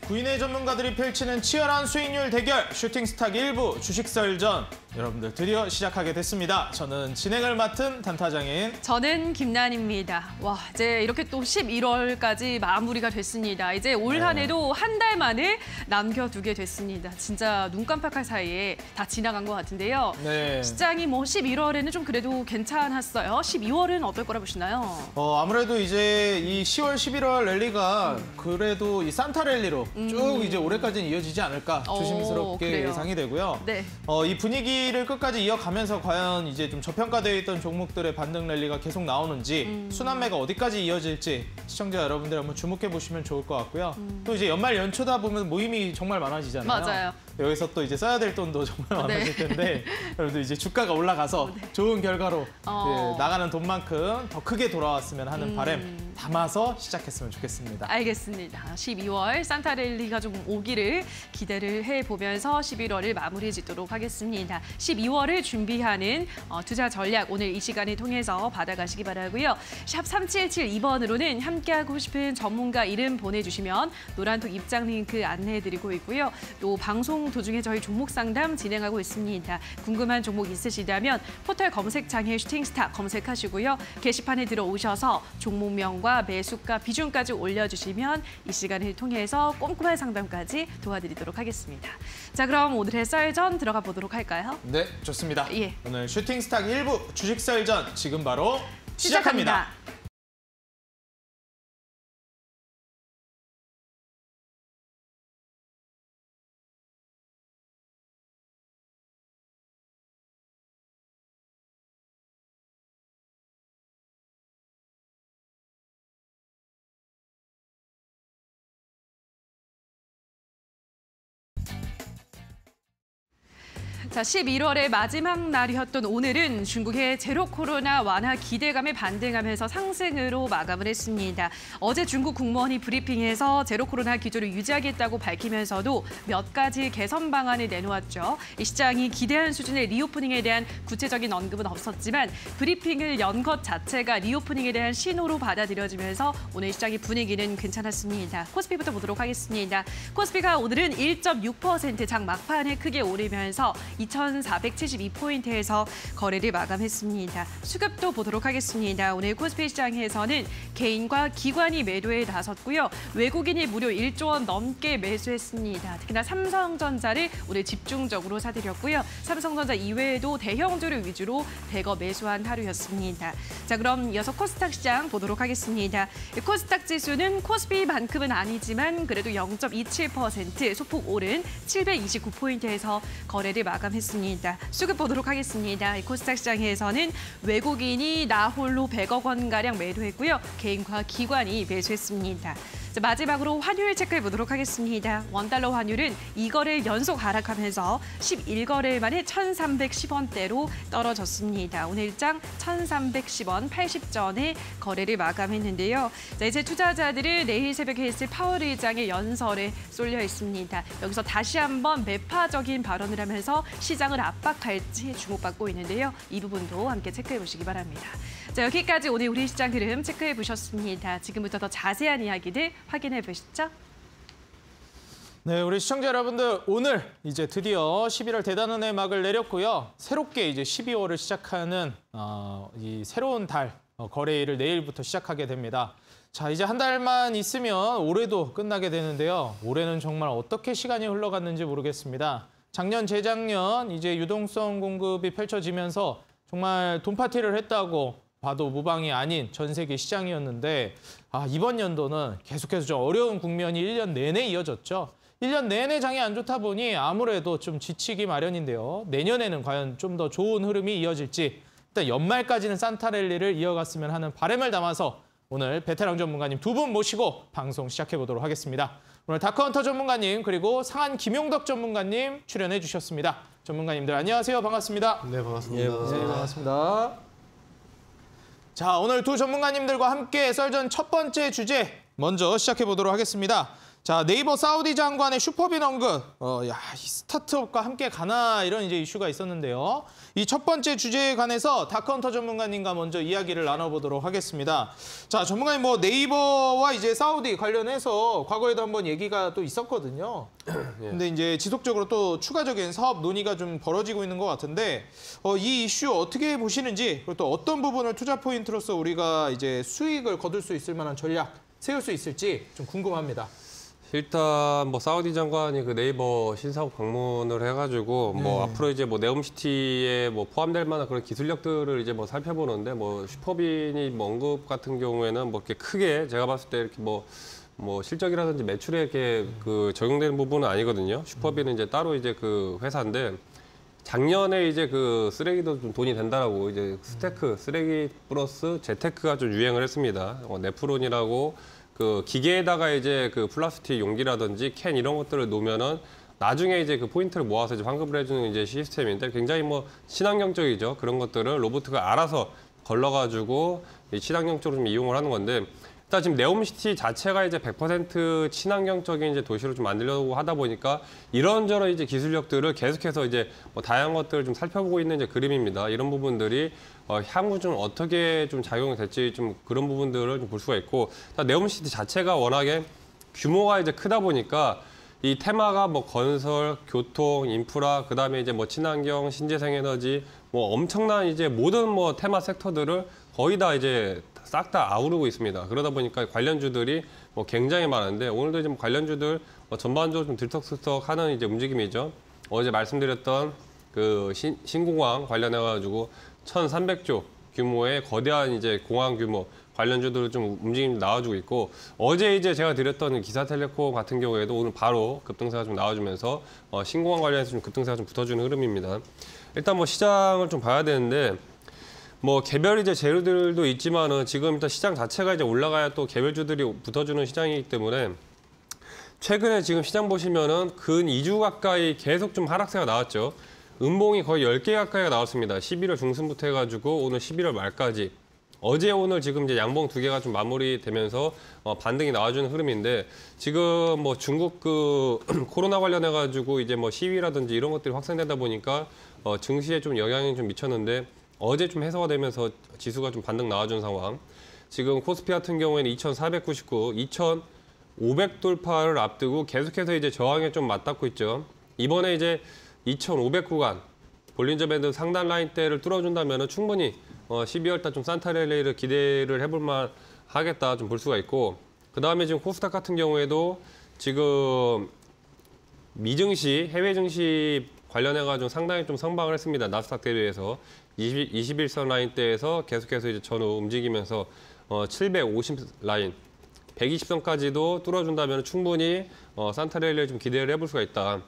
구인의 전문가들이 펼치는 치열한 수익률 대결 슈팅스탁 1부 주식설전 여러분들 드디어 시작하게 됐습니다. 저는 진행을 맡은 단타장인 저는 김난입니다. 와, 이제 이렇게 또 11월까지 마무리가 됐습니다. 이제 올 한 해도 한 달 만에 남겨두게 됐습니다. 진짜 눈 깜빡할 사이에 다 지나간 것 같은데요. 네. 시장이 뭐 11월에는 좀 그래도 괜찮았어요. 12월은 어떨 거라 보시나요? 아무래도 이제 이 10월, 11월 랠리가 그래도 이 산타 랠리로 쭉 이제 올해까지는 이어지지 않을까 조심스럽게 그래요. 예상이 되고요. 네. 이 분위기를 끝까지 이어가면서 과연 이제 좀 저평가되어 있던 종목들의 반등 랠리가 계속 나오는지 순환매가 어디까지 이어질지 시청자 여러분들 한번 주목해 보시면 좋을 것 같고요. 또 이제 연말 연초다 보면 모임이 정말 많아지잖아요. 맞아요. 여기서 또 이제 써야 될 돈도 정말 많아질 텐데 여러분들 이제 주가가 올라가서 좋은 결과로 나가는 돈만큼 더 크게 돌아왔으면 하는 바람 담아서 시작했으면 좋겠습니다. 알겠습니다. 12월 산타랠리가 좀 오기를 기대를 해보면서 11월을 마무리 짓도록 하겠습니다. 12월을 준비하는 투자 전략 오늘 이 시간을 통해서 받아가시기 바라고요. 샵 3772번으로는 함께하고 싶은 전문가 이름 보내주시면 노란톡 입장 링크 안내해드리고 있고요. 또 방송 도중에 저희 종목 상담 진행하고 있습니다. 궁금한 종목 있으시다면 포털 검색창에 슈팅스탁 검색하시고요. 게시판에 들어오셔서 종목명과 매수가 비중까지 올려주시면 이 시간을 통해서 꼼꼼한 상담까지 도와드리도록 하겠습니다. 자, 그럼 오늘의 썰전 들어가 보도록 할까요? 네, 좋습니다. 예. 오늘 슈팅스탁 1부 주식설전 지금 바로 시작합니다. 자, 11월의 마지막 날이었던 오늘은 중국의 제로 코로나 완화 기대감에 반등하면서 상승으로 마감을 했습니다. 어제 중국 국무원이 브리핑에서 제로 코로나 기조를 유지하겠다고 밝히면서도 몇 가지 개선 방안을 내놓았죠. 이 시장이 기대한 수준의 리오프닝에 대한 구체적인 언급은 없었지만 브리핑을 연 것 자체가 리오프닝에 대한 신호로 받아들여지면서 오늘 시장의 분위기는 괜찮았습니다. 코스피부터 보도록 하겠습니다. 코스피가 오늘은 1.6% 장 막판에 크게 오르면서 2,472포인트에서 거래를 마감했습니다. 수급도 보도록 하겠습니다. 오늘 코스피 시장에서는 개인과 기관이 매도에 나섰고요. 외국인이 무려 1조 원 넘게 매수했습니다. 특히나 삼성전자를 오늘 집중적으로 사들였고요. 삼성전자 이외에도 대형주를 위주로 대거 매수한 하루였습니다. 자, 그럼 이어서 코스닥 시장 보도록 하겠습니다. 코스닥 지수는 코스피만큼은 아니지만 그래도 0.27% 소폭 오른 729포인트에서 거래를 마감했습니다. 수급 보도록 하겠습니다. 코스닥 시장에서는 외국인이 나 홀로 100억 원가량 매도했고요. 개인과 기관이 매수했습니다. 자, 마지막으로 환율 체크해 보도록 하겠습니다. 원달러 환율은 2거래일 연속 하락하면서 11거래일 만에 1,310원대로 떨어졌습니다. 오늘장 1,310원 80전에 거래를 마감했는데요. 자, 이제 투자자들은 내일 새벽에 있을 파월 의장의 연설에 쏠려 있습니다. 여기서 다시 한번 매파적인 발언을 하면서 시장을 압박할지 주목받고 있는데요. 이 부분도 함께 체크해 보시기 바랍니다. 자, 여기까지 오늘 우리 시장 흐름 체크해 보셨습니다. 지금부터 더 자세한 이야기들 확인해 보시죠. 네, 우리 시청자 여러분들 오늘 이제 드디어 11월 대단원의 막을 내렸고요. 새롭게 이제 12월을 시작하는 이 새로운 달 거래일을 내일부터 시작하게 됩니다. 자, 이제 한 달만 있으면 올해도 끝나게 되는데요. 올해는 정말 어떻게 시간이 흘러갔는지 모르겠습니다. 작년, 재작년 이제 유동성 공급이 펼쳐지면서 정말 돈 파티를 했다고 봐도 무방이 아닌 전 세계 시장이었는데 이번 연도는 계속해서 좀 어려운 국면이 1년 내내 이어졌죠. 1년 내내 장이 안 좋다 보니 아무래도 좀 지치기 마련인데요. 내년에는 과연 좀 더 좋은 흐름이 이어질지 일단 연말까지는 산타랠리를 이어갔으면 하는 바람을 담아서 오늘 베테랑 전문가님 두 분 모시고 방송 시작해 보도록 하겠습니다. 오늘 다크헌터 전문가님 그리고 상한 김용덕 전문가님 출연해 주셨습니다. 전문가님들 안녕하세요. 반갑습니다. 네, 반갑습니다. 네, 반갑습니다. 자, 오늘 두 전문가님들과 함께 썰전 첫 번째 주제 먼저 시작해 보도록 하겠습니다. 자, 네이버 사우디 장관의 슈퍼빈 언급, 이 스타트업과 함께 가나 이런 이제 이슈가 있었는데요. 이 첫 번째 주제에 관해서 다크헌터 전문가님과 먼저 이야기를 나눠보도록 하겠습니다. 자, 전문가님 뭐 네이버와 이제 사우디 관련해서 과거에도 한번 얘기가 또 있었거든요. 근데 이제 지속적으로 또 추가적인 사업 논의가 좀 벌어지고 있는 것 같은데 이 이슈 어떻게 보시는지 그리고 또 어떤 부분을 투자 포인트로서 우리가 이제 수익을 거둘 수 있을 만한 전략 세울 수 있을지 좀 궁금합니다. 일단 뭐 사우디 장관이 그 네이버 신사옥 방문을 해가지고 뭐 앞으로 이제 뭐 네옴시티에 뭐 포함될 만한 그런 기술력들을 이제 뭐 살펴보는데 뭐 슈퍼빈이 뭐 언급 같은 경우에는 뭐 이렇게 크게 제가 봤을 때 이렇게 뭐 실적이라든지 매출에 이렇게 그 적용되는 부분은 아니거든요. 슈퍼빈은 이제 따로 이제 그 회사인데 작년에 이제 그 쓰레기도 좀 돈이 된다라고 이제 스테크 쓰레기 플러스 재테크가 좀 유행을 했습니다. 네프론이라고 그 기계에다가 이제 그 플라스틱 용기라든지 캔 이런 것들을 놓으면은 나중에 이제 그 포인트를 모아서 이제 환급을 해주는 이제 시스템인데 굉장히 뭐 친환경적이죠. 그런 것들을 로봇가 알아서 걸러가지고 친환경적으로 좀 이용을 하는 건데 일단 지금 네옴시티 자체가 이제 100% 친환경적인 이제 도시로 좀 만들려고 하다 보니까 이런저런 이제 기술력들을 계속해서 이제 뭐 다양한 것들을 좀 살펴보고 있는 이제 그림입니다. 이런 부분들이 향후 좀 어떻게 좀 작용이 될지 좀 그런 부분들을 좀 볼 수가 있고 네옴시티 자체가 워낙에 규모가 이제 크다 보니까 이 테마가 뭐 건설, 교통, 인프라, 그다음에 이제 뭐 친환경, 신재생에너지 뭐 엄청난 이제 모든 뭐 테마 섹터들을 거의 다 이제 싹 다 아우르고 있습니다. 그러다 보니까 관련주들이 뭐 굉장히 많은데 오늘도 이제 뭐 관련주들 뭐 전반적으로 좀 들썩들썩하는 이제 움직임이죠. 어제 말씀드렸던 그 신공항 관련해가지고 1,300조 규모의 거대한 이제 공항 규모 관련주들을 좀 움직임이 나와주고 있고 어제 이제 제가 드렸던 기사텔레콤 같은 경우에도 오늘 바로 급등세가 좀 나와주면서 신공항 관련해서 좀 급등세가 좀 붙어주는 흐름입니다. 일단 뭐 시장을 좀 봐야 되는데 뭐 개별 이제 재료들도 있지만은 지금 일단 시장 자체가 이제 올라가야 또 개별주들이 붙어주는 시장이기 때문에 최근에 지금 시장 보시면은 근 2주 가까이 계속 좀 하락세가 나왔죠. 음봉이 거의 10개 가까이가 나왔습니다. 11월 중순부터 해가지고 오늘 11월 말까지. 어제 오늘 지금 이제 양봉 2개가 좀 마무리되면서 반등이 나와주는 흐름인데 지금 뭐 중국 그 코로나 관련해가지고 이제 뭐 시위라든지 이런 것들이 확산되다 보니까 증시에 좀 영향이 좀 미쳤는데 어제 좀 해소가 되면서 지수가 좀 반등 나와준 상황. 지금 코스피 같은 경우에는 2,499, 2,500 돌파를 앞두고 계속해서 이제 저항에 좀 맞닿고 있죠. 이번에 이제 2,500 구간 볼린저 밴드 상단 라인대를 뚫어준다면 충분히 12월 달 좀 산타랠리를 기대를 해볼 만 하겠다 좀 볼 수가 있고 그 다음에 지금 코스닥 같은 경우에도 지금 미증시, 해외 증시 관련해가지고 상당히 좀 선방을 했습니다. 나스닥 대비해서 21선 라인대에서 계속해서 이제 전후 움직이면서 750 라인, 120선까지도 뚫어준다면 충분히 산타랠리를 좀 기대를 해볼 수가 있다.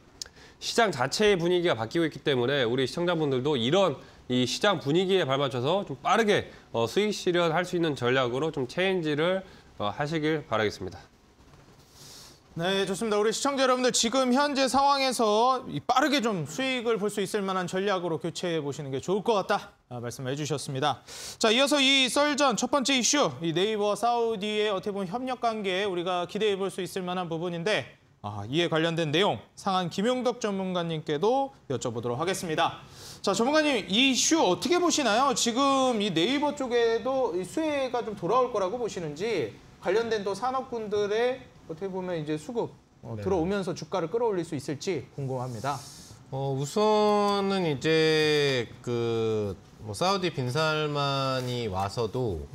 시장 자체의 분위기가 바뀌고 있기 때문에 우리 시청자분들도 이런 이 시장 분위기에 발맞춰서 좀 빠르게 수익 실현할 수 있는 전략으로 좀 체인지를 하시길 바라겠습니다. 네, 좋습니다. 우리 시청자 여러분들 지금 현재 상황에서 빠르게 좀 수익을 볼 수 있을 만한 전략으로 교체해 보시는 게 좋을 것 같다 말씀해 주셨습니다. 자, 이어서 이 썰전 첫 번째 이슈, 이 네이버 사우디의 어떻게 보면 협력 관계 우리가 기대해 볼 수 있을 만한 부분인데 이에 관련된 내용 상한 김용덕 전문가님께도 여쭤보도록 하겠습니다. 자, 전문가님 이 이슈 어떻게 보시나요? 지금 이 네이버 쪽에도 이 수혜가 좀 돌아올 거라고 보시는지 관련된 또 산업군들의 어떻게 보면 이제 수급 들어오면서 주가를 끌어올릴 수 있을지 궁금합니다. 우선은 이제 뭐 사우디 빈살만이 와서도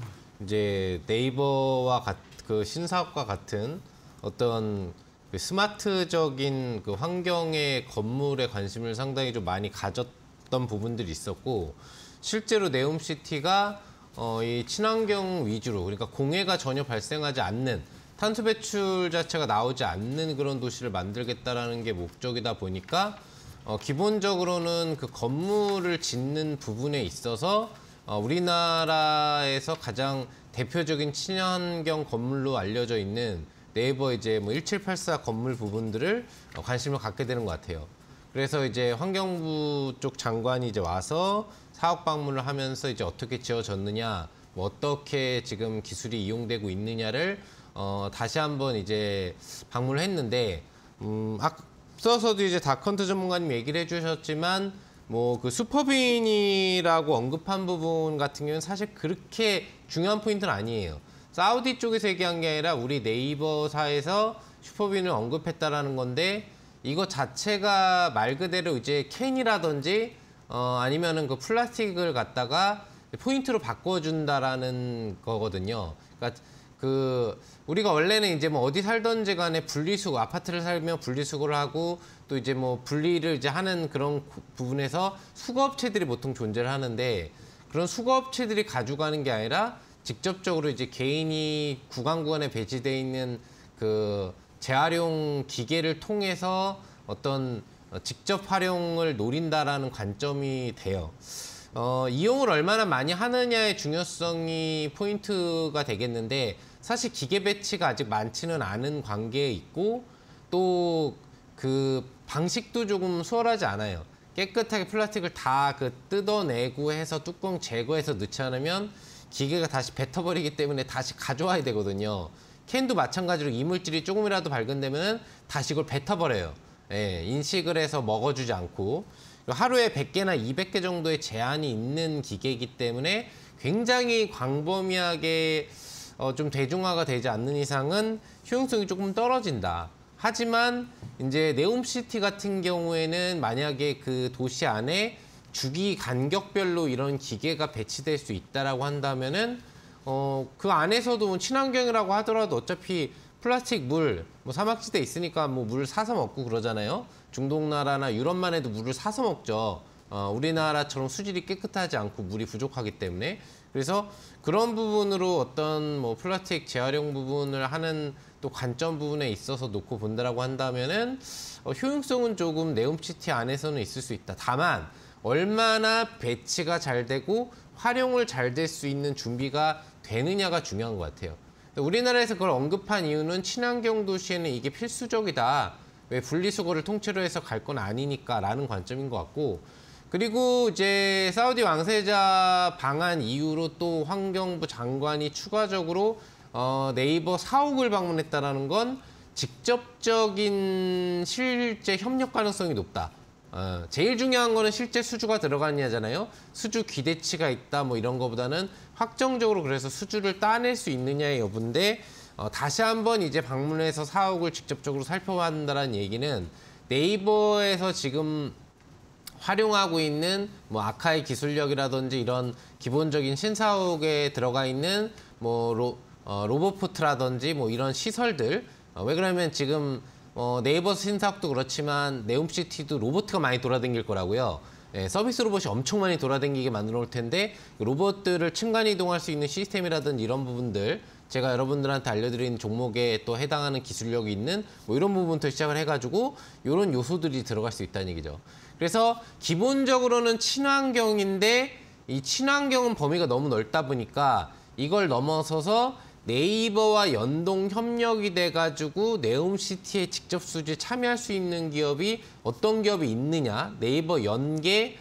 이제 네이버와 그 신사업과 같은 어떤 그 스마트적인 그 환경의 건물에 관심을 상당히 좀 많이 가졌던 부분들이 있었고 실제로 네옴시티가 이 친환경 위주로 그러니까 공해가 전혀 발생하지 않는 탄소 배출 자체가 나오지 않는 그런 도시를 만들겠다라는 게 목적이다 보니까 기본적으로는 그 건물을 짓는 부분에 있어서 우리나라에서 가장 대표적인 친환경 건물로 알려져 있는 네이버 이제 뭐 1784 건물 부분들을 관심을 갖게 되는 것 같아요. 그래서 이제 환경부 쪽 장관이 이제 와서 사업 방문을 하면서 이제 어떻게 지어졌느냐, 뭐 어떻게 지금 기술이 이용되고 있느냐를 다시 한번 이제 방문을 했는데 앞서서도 이제 다컨트 전문가님 얘기를 해주셨지만 뭐 그 슈퍼빈이라고 언급한 부분 같은 경우는 사실 그렇게 중요한 포인트는 아니에요. 사우디 쪽에서 얘기한 게 아니라 우리 네이버사에서 슈퍼빈을 언급했다라는 건데 이거 자체가 말 그대로 이제 캔이라든지 아니면은 그 플라스틱을 갖다가 포인트로 바꿔준다라는 거거든요. 그러니까 그 우리가 원래는 이제 뭐 어디 살던지 간에 분리수거, 아파트를 살면 분리수거를 하고 또 이제 뭐 분리를 이제 하는 그런 부분에서 수거업체들이 보통 존재를 하는데 그런 수거업체들이 가져가는 게 아니라 직접적으로 이제 개인이 구간구간에 배치되어 있는 그 재활용 기계를 통해서 어떤 직접 활용을 노린다라는 관점이 돼요. 이용을 얼마나 많이 하느냐의 중요성이 포인트가 되겠는데 사실 기계 배치가 아직 많지는 않은 관계에 있고 또 그 방식도 조금 수월하지 않아요. 깨끗하게 플라스틱을 다 그 뜯어내고 해서 뚜껑 제거해서 넣지 않으면 기계가 다시 뱉어버리기 때문에 다시 가져와야 되거든요. 캔도 마찬가지로 이물질이 조금이라도 발견되면 다시 이걸 뱉어버려요. 예, 인식을 해서 먹어주지 않고 하루에 100개나 200개 정도의 제한이 있는 기계이기 때문에 굉장히 광범위하게 좀 대중화가 되지 않는 이상은 효용성이 조금 떨어진다. 하지만 이제 네옴시티 같은 경우에는 만약에 그 도시 안에 주기 간격별로 이런 기계가 배치될 수 있다라고 한다면은 그 안에서도 친환경이라고 하더라도 어차피 플라스틱 물, 뭐 사막지대 있으니까 뭐 물 사서 먹고 그러잖아요. 중동 나라나 유럽만 해도 물을 사서 먹죠. 우리나라처럼 수질이 깨끗하지 않고 물이 부족하기 때문에. 그래서 그런 부분으로 어떤 뭐 플라스틱 재활용 부분을 하는 또 관점 부분에 있어서 놓고 본다라고 한다면은 효용성은 조금 네옴시티 안에서는 있을 수 있다. 다만 얼마나 배치가 잘 되고 활용을 잘 될 수 있는 준비가 되느냐가 중요한 것 같아요. 우리나라에서 그걸 언급한 이유는 친환경 도시에는 이게 필수적이다. 왜 분리수거를 통째로 해서 갈 건 아니니까 라는 관점인 것 같고 그리고 이제 사우디 왕세자 방한 이후로 또 환경부 장관이 추가적으로 네이버 사옥을 방문했다는 건 직접적인 실제 협력 가능성이 높다. 제일 중요한 거는 실제 수주가 들어가느냐잖아요. 수주 기대치가 있다 뭐 이런 거보다는 확정적으로 그래서 수주를 따낼 수 있느냐의 여부인데 다시 한번 이제 방문해서 사옥을 직접적으로 살펴본다는 얘기는 네이버에서 지금 활용하고 있는 뭐 아카이 기술력이라든지 이런 기본적인 신사옥에 들어가 있는 뭐 로보포트라든지 뭐 이런 시설들 왜 그러면 지금 네이버 신사옥도 그렇지만 네옴시티도 로봇가 많이 돌아다닐 거라고요. 예, 서비스 로봇이 엄청 많이 돌아다니게 만들어 놓을 텐데 로봇들을 층간 이동할 수 있는 시스템이라든지 이런 부분들 제가 여러분들한테 알려드린 종목에 또 해당하는 기술력이 있는 뭐 이런 부분부터 시작을 해가지고 이런 요소들이 들어갈 수 있다는 얘기죠. 그래서 기본적으로는 친환경인데 이 친환경은 범위가 너무 넓다 보니까 이걸 넘어서서 네이버와 연동 협력이 돼가지고 네옴시티에 직접 수주에 참여할 수 있는 기업이 어떤 기업이 있느냐 네이버 연계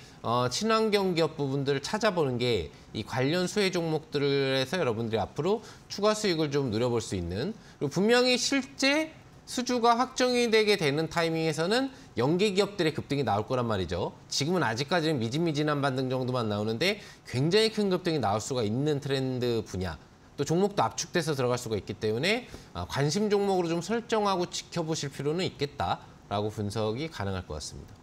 친환경 기업 부분들을 찾아보는 게 이 관련 수혜 종목들에서 여러분들이 앞으로 추가 수익을 좀 누려볼 수 있는 그리고 분명히 실제 수주가 확정이 되게 되는 타이밍에서는 연계 기업들의 급등이 나올 거란 말이죠. 지금은 아직까지는 미진미진한 반등 정도만 나오는데 굉장히 큰 급등이 나올 수가 있는 트렌드 분야. 또 종목도 압축돼서 들어갈 수가 있기 때문에 관심 종목으로 좀 설정하고 지켜보실 필요는 있겠다라고 분석이 가능할 것 같습니다.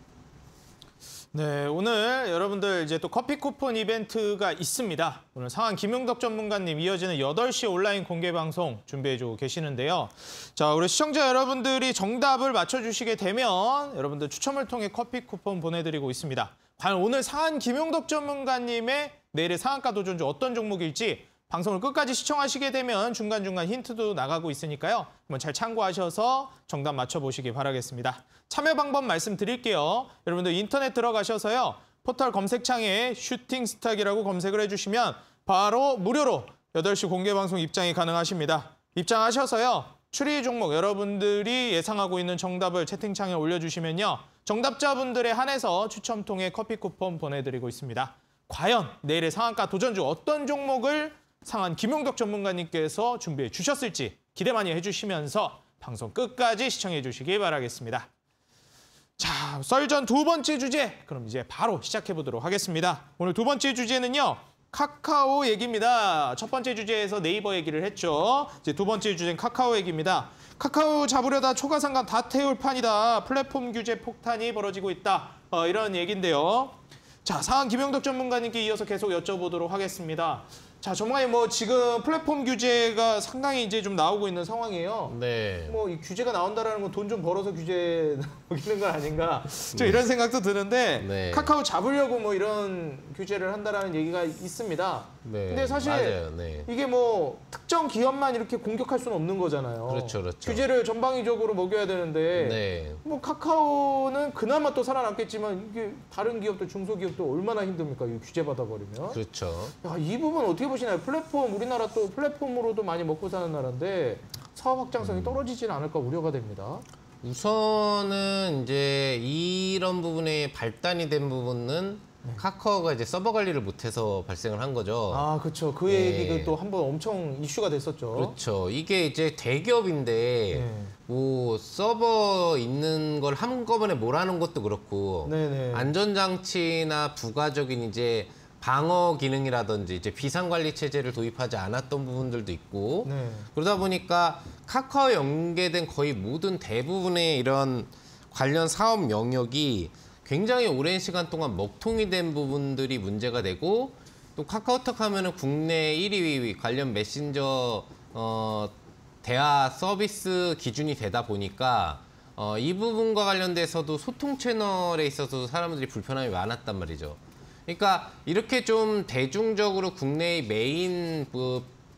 네, 오늘 여러분들 이제 또 커피 쿠폰 이벤트가 있습니다. 오늘 상한 김용덕 전문가님 이어지는 8시 온라인 공개 방송 준비해주고 계시는데요. 자, 우리 시청자 여러분들이 정답을 맞춰주시게 되면 여러분들 추첨을 통해 커피 쿠폰 보내드리고 있습니다. 과연 오늘 상한 김용덕 전문가님의 내일의 상한가 도전주 어떤 종목일지 방송을 끝까지 시청하시게 되면 중간중간 힌트도 나가고 있으니까요. 한번 잘 참고하셔서 정답 맞춰보시기 바라겠습니다. 참여 방법 말씀드릴게요. 여러분들 인터넷 들어가셔서요. 포털 검색창에 슈팅스탁이라고 검색을 해주시면 바로 무료로 8시 공개방송 입장이 가능하십니다. 입장하셔서요. 추리 종목 여러분들이 예상하고 있는 정답을 채팅창에 올려주시면요. 정답자분들에 한해서 추첨 통해 커피 쿠폰 보내드리고 있습니다. 과연 내일의 상한가 도전주 어떤 종목을 상한 김용덕 전문가님께서 준비해 주셨을지 기대 많이 해주시면서 방송 끝까지 시청해 주시기 바라겠습니다. 자, 썰전 두 번째 주제, 그럼 이제 바로 시작해 보도록 하겠습니다. 오늘 두 번째 주제는요, 카카오 얘기입니다. 첫 번째 주제에서 네이버 얘기를 했죠. 이제 두 번째 주제는 카카오 얘기입니다. 카카오 잡으려다 초과상감 다 태울 판이다. 플랫폼 규제 폭탄이 벌어지고 있다. 이런 얘기인데요. 자, 상한 김영덕 전문가님께 이어서 계속 여쭤보도록 하겠습니다. 자, 전문가님 지금 플랫폼 규제가 상당히 이제 좀 나오고 있는 상황이에요. 네. 이 규제가 나온다라는 건 돈 좀 벌어서 규제 나오는 건 아닌가? 좀 이런 생각도 드는데 네. 카카오 잡으려고 이런 규제를 한다라는 얘기가 있습니다. 네. 근데 사실 맞아요. 네. 이게 특정 기업만 이렇게 공격할 수는 없는 거잖아요. 그렇죠, 그렇죠. 규제를 전방위적으로 먹여야 되는데 네. 카카오는 그나마 또 살아남겠지만 이게 다른 기업들, 중소기업도 얼마나 힘듭니까? 이 규제 받아버리면. 그렇죠. 야, 이 부분 어떻게 보시나요? 우리나라 또 플랫폼으로도 많이 먹고 사는 나라인데 사업 확장성이 떨어지지는 않을까 우려가 됩니다. 우선은 이제 이런 부분에 발단이 된 부분은 카카오가 이제 서버 관리를 못해서 발생을 한 거죠. 아, 그렇죠. 그 네. 얘기가 또 한번 엄청 이슈가 됐었죠. 그렇죠. 이게 이제 대기업인데 서버 있는 걸 한꺼번에 몰아놓은 것도 그렇고 네네. 안전장치나 부가적인 이제 방어 기능이라든지 이제 비상관리 체제를 도입하지 않았던 부분들도 있고 네. 그러다 보니까 카카오에 연계된 거의 모든 대부분의 이런 관련 사업 영역이 굉장히 오랜 시간 동안 먹통이 된 부분들이 문제가 되고 또 카카오톡 하면은 국내 1위 관련 메신저 대화 서비스 기준이 되다 보니까 이 부분과 관련돼서도 소통 채널에 있어서 사람들이 불편함이 많았단 말이죠. 그러니까 이렇게 좀 대중적으로 국내의 메인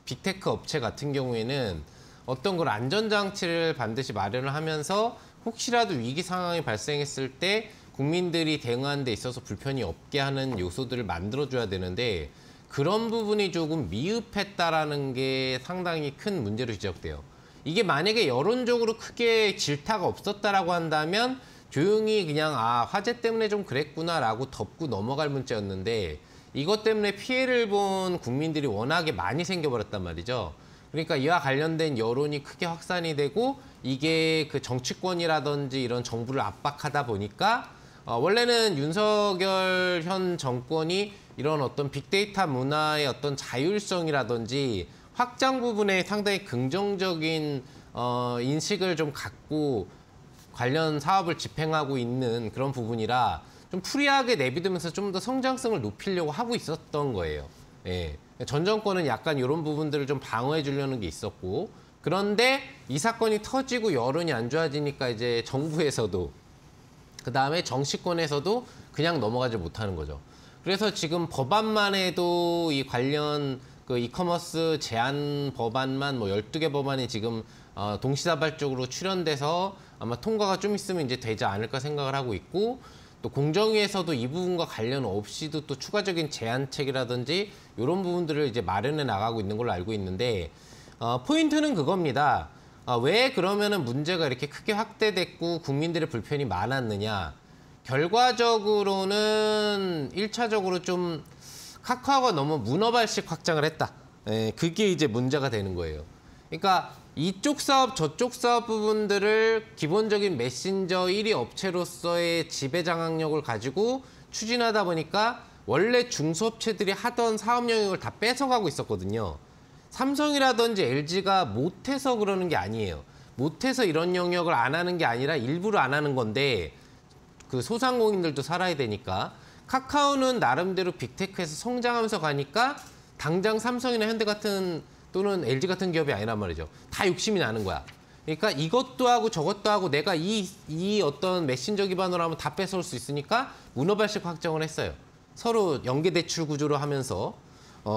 빅테크 업체 같은 경우에는 어떤 걸 안전장치를 반드시 마련을 하면서 혹시라도 위기 상황이 발생했을 때 국민들이 대응하는 데 있어서 불편이 없게 하는 요소들을 만들어줘야 되는데 그런 부분이 조금 미흡했다라는 게 상당히 큰 문제로 지적돼요. 이게 만약에 여론적으로 크게 질타가 없었다라고 한다면 조용히 그냥 화재 때문에 좀 그랬구나라고 덮고 넘어갈 문제였는데 이것 때문에 피해를 본 국민들이 워낙에 많이 생겨버렸단 말이죠. 그러니까 이와 관련된 여론이 크게 확산이 되고 이게 그 정치권이라든지 이런 정부를 압박하다 보니까 원래는 윤석열 현 정권이 이런 어떤 빅데이터 문화의 어떤 자율성이라든지 확장 부분에 상당히 긍정적인 인식을 좀 갖고 관련 사업을 집행하고 있는 그런 부분이라 좀 프리하게 내비두면서 좀 더 성장성을 높이려고 하고 있었던 거예요. 예. 전 정권은 약간 이런 부분들을 좀 방어해 주려는 게 있었고 그런데 이 사건이 터지고 여론이 안 좋아지니까 이제 정부에서도 그다음에 정치권에서도 그냥 넘어가지 못하는 거죠. 그래서 지금 법안만 해도 이 관련 그 이커머스 제한 법안만 12개 법안이 지금 동시다발적으로 출연돼서 아마 통과가 좀 있으면 이제 되지 않을까 생각을 하고 있고 또 공정위에서도 이 부분과 관련 없이도 또 추가적인 제한책이라든지 이런 부분들을 이제 마련해 나가고 있는 걸로 알고 있는데 포인트는 그겁니다. 왜 그러면은 문제가 이렇게 크게 확대됐고 국민들의 불편이 많았느냐. 결과적으로는 1차적으로 좀 카카오가 너무 문어발식 확장을 했다. 그게 이제 문제가 되는 거예요. 그러니까 이쪽 사업 저쪽 사업 부분들을 기본적인 메신저 1위 업체로서의 지배 장악력을 가지고 추진하다 보니까 원래 중소업체들이 하던 사업 영역을 다 뺏어가고 있었거든요. 삼성이라든지 LG가 못해서 그러는 게 아니에요. 못해서 이런 영역을 안 하는 게 아니라 일부러 안 하는 건데 그 소상공인들도 살아야 되니까 카카오는 나름대로 빅테크에서 성장하면서 가니까 당장 삼성이나 현대 같은 또는 LG 같은 기업이 아니란 말이죠. 다 욕심이 나는 거야. 그러니까 이것도 하고 저것도 하고 내가 이 어떤 메신저 기반으로 하면 다 뺏어올 수 있으니까 문어발식 확정을 했어요. 서로 연계대출 구조로 하면서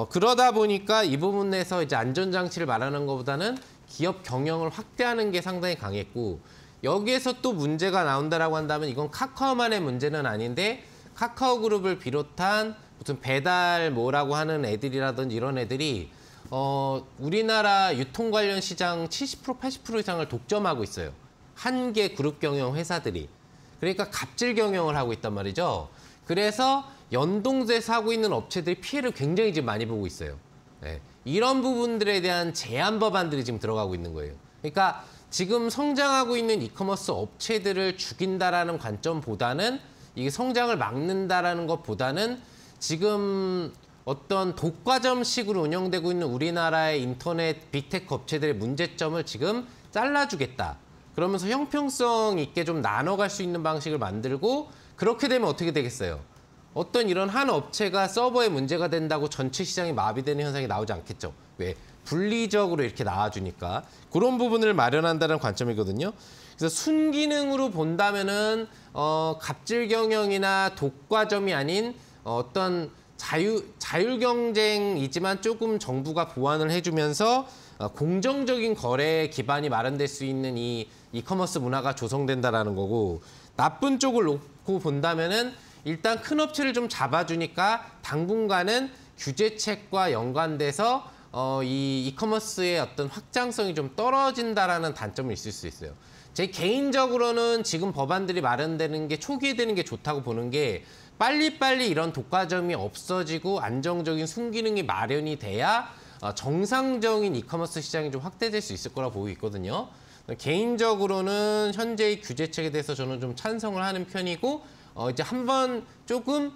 그러다 보니까 이 부분에서 이제 안전장치를 말하는 것보다는 기업 경영을 확대하는 게 상당히 강했고 여기에서 또 문제가 나온다라고 한다면 이건 카카오만의 문제는 아닌데 카카오 그룹을 비롯한 무슨 배달 뭐라고 하는 애들이라든지 이런 애들이 우리나라 유통 관련 시장 70% 80% 이상을 독점하고 있어요. 한 개 그룹 경영 회사들이. 그러니까 갑질 경영을 하고 있단 말이죠. 그래서 연동돼서 하고 있는 업체들이 피해를 굉장히 지금 많이 보고 있어요. 네. 이런 부분들에 대한 제한 법안들이 지금 들어가고 있는 거예요. 그러니까 지금 성장하고 있는 이커머스 업체들을 죽인다라는 관점보다는 이게 성장을 막는다라는 것보다는 지금 어떤 독과점식으로 운영되고 있는 우리나라의 인터넷 빅테크 업체들의 문제점을 지금 잘라주겠다. 그러면서 형평성 있게 좀 나눠갈 수 있는 방식을 만들고 그렇게 되면 어떻게 되겠어요? 어떤 이런 한 업체가 서버에 문제가 된다고 전체 시장이 마비되는 현상이 나오지 않겠죠. 왜? 분리적으로 이렇게 나와주니까. 그런 부분을 마련한다는 관점이거든요. 그래서 순기능으로 본다면은 갑질 경영이나 독과점이 아닌 어떤 자율 경쟁이지만 조금 정부가 보완을 해주면서 공정적인 거래 기반이 마련될 수 있는 이 이커머스 문화가 조성된다라는 거고, 나쁜 쪽을 놓고 본다면은 일단 큰 업체를 좀 잡아주니까 당분간은 규제책과 연관돼서 이 이커머스의 어떤 확장성이 좀 떨어진다라는 단점이 있을 수 있어요. 제 개인적으로는 지금 법안들이 마련되는 게 초기에 되는 게 좋다고 보는 게, 빨리빨리 이런 독과점이 없어지고 안정적인 순기능이 마련이 돼야 정상적인 이커머스 시장이 좀 확대될 수 있을 거라 보고 있거든요. 개인적으로는 현재의 규제책에 대해서 저는 좀 찬성을 하는 편이고, 이제 한번 조금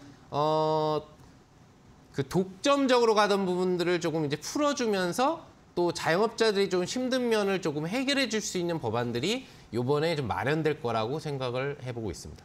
그 독점적으로 가던 부분들을 조금 이제 풀어주면서 또 자영업자들이 좀 힘든 면을 조금 해결해 줄 수 있는 법안들이 이번에 좀 마련될 거라고 생각을 해보고 있습니다.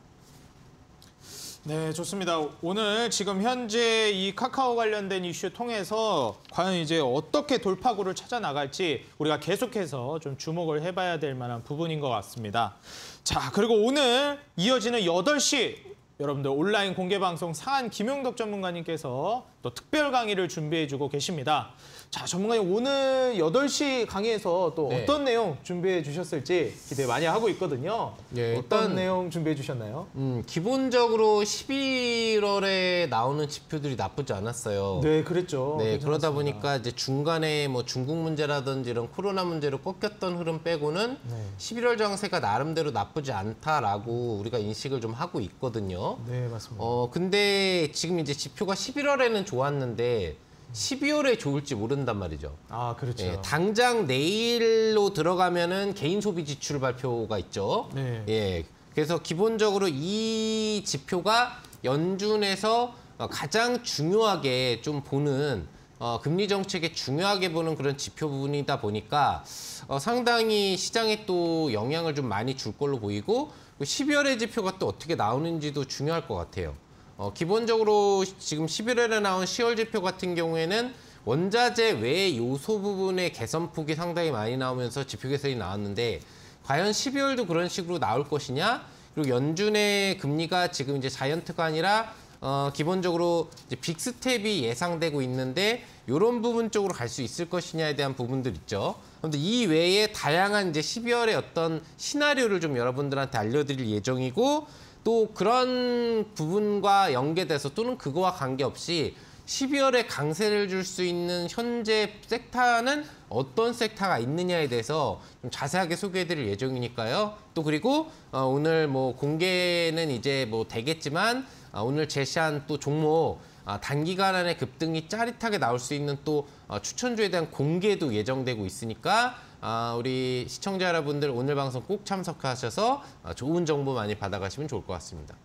네, 좋습니다. 오늘 지금 현재 이 카카오 관련된 이슈 통해서 과연 이제 어떻게 돌파구를 찾아 나갈지 우리가 계속해서 좀 주목을 해봐야 될 만한 부분인 것 같습니다. 자, 그리고 오늘 이어지는 8시 여러분들 온라인 공개방송 상한 김용덕 전문가님께서 또 특별 강의를 준비해주고 계십니다. 자, 전문가님 오늘 8시 강의에서 또 네. 어떤 내용 준비해 주셨을지 기대 많이 하고 있거든요. 네, 어떤 일단 내용 준비해 주셨나요? 기본적으로 11월에 나오는 지표들이 나쁘지 않았어요. 네, 그랬죠. 네, 괜찮았습니다. 그러다 보니까 이제 중간에 뭐 중국 문제라든지 이런 코로나 문제로 꺾였던 흐름 빼고는 네. 11월 장세가 나름대로 나쁘지 않다라고 우리가 인식을 좀 하고 있거든요. 네, 맞습니다. 근데 지금 이제 지표가 11월에는 좋았는데 12월에 좋을지 모른단 말이죠. 아, 그렇죠. 예, 당장 내일로 들어가면은 개인 소비 지출 발표가 있죠. 네. 예, 그래서 기본적으로 이 지표가 연준에서 가장 중요하게 좀 보는 금리 정책에 중요하게 보는 그런 지표 부분이다 보니까 상당히 시장에 또 영향을 좀 많이 줄 걸로 보이고, 12월의 지표가 또 어떻게 나오는지도 중요할 것 같아요. 기본적으로 지금 11월에 나온 10월 지표 같은 경우에는 원자재 외 요소 부분의 개선폭이 상당히 많이 나오면서 지표 개선이 나왔는데, 과연 12월도 그런 식으로 나올 것이냐? 그리고 연준의 금리가 지금 이제 자이언트가 아니라 기본적으로 이제 빅스텝이 예상되고 있는데 이런 부분 쪽으로 갈 수 있을 것이냐에 대한 부분들 있죠. 그런데 이 외에 다양한 이제 12월의 어떤 시나리오를 좀 여러분들한테 알려드릴 예정이고, 또 그런 부분과 연계돼서 또는 그거와 관계없이 12월에 강세를 줄 수 있는 현재 섹터는 어떤 섹터가 있느냐에 대해서 좀 자세하게 소개해드릴 예정이니까요. 또 그리고 오늘 뭐 공개는 이제 뭐 되겠지만 오늘 제시한 또 종목 단기간 안에 급등이 짜릿하게 나올 수 있는 또 추천주에 대한 공개도 예정되고 있으니까 우리 시청자 여러분들 오늘 방송 꼭 참석하셔서 좋은 정보 많이 받아가시면 좋을 것 같습니다.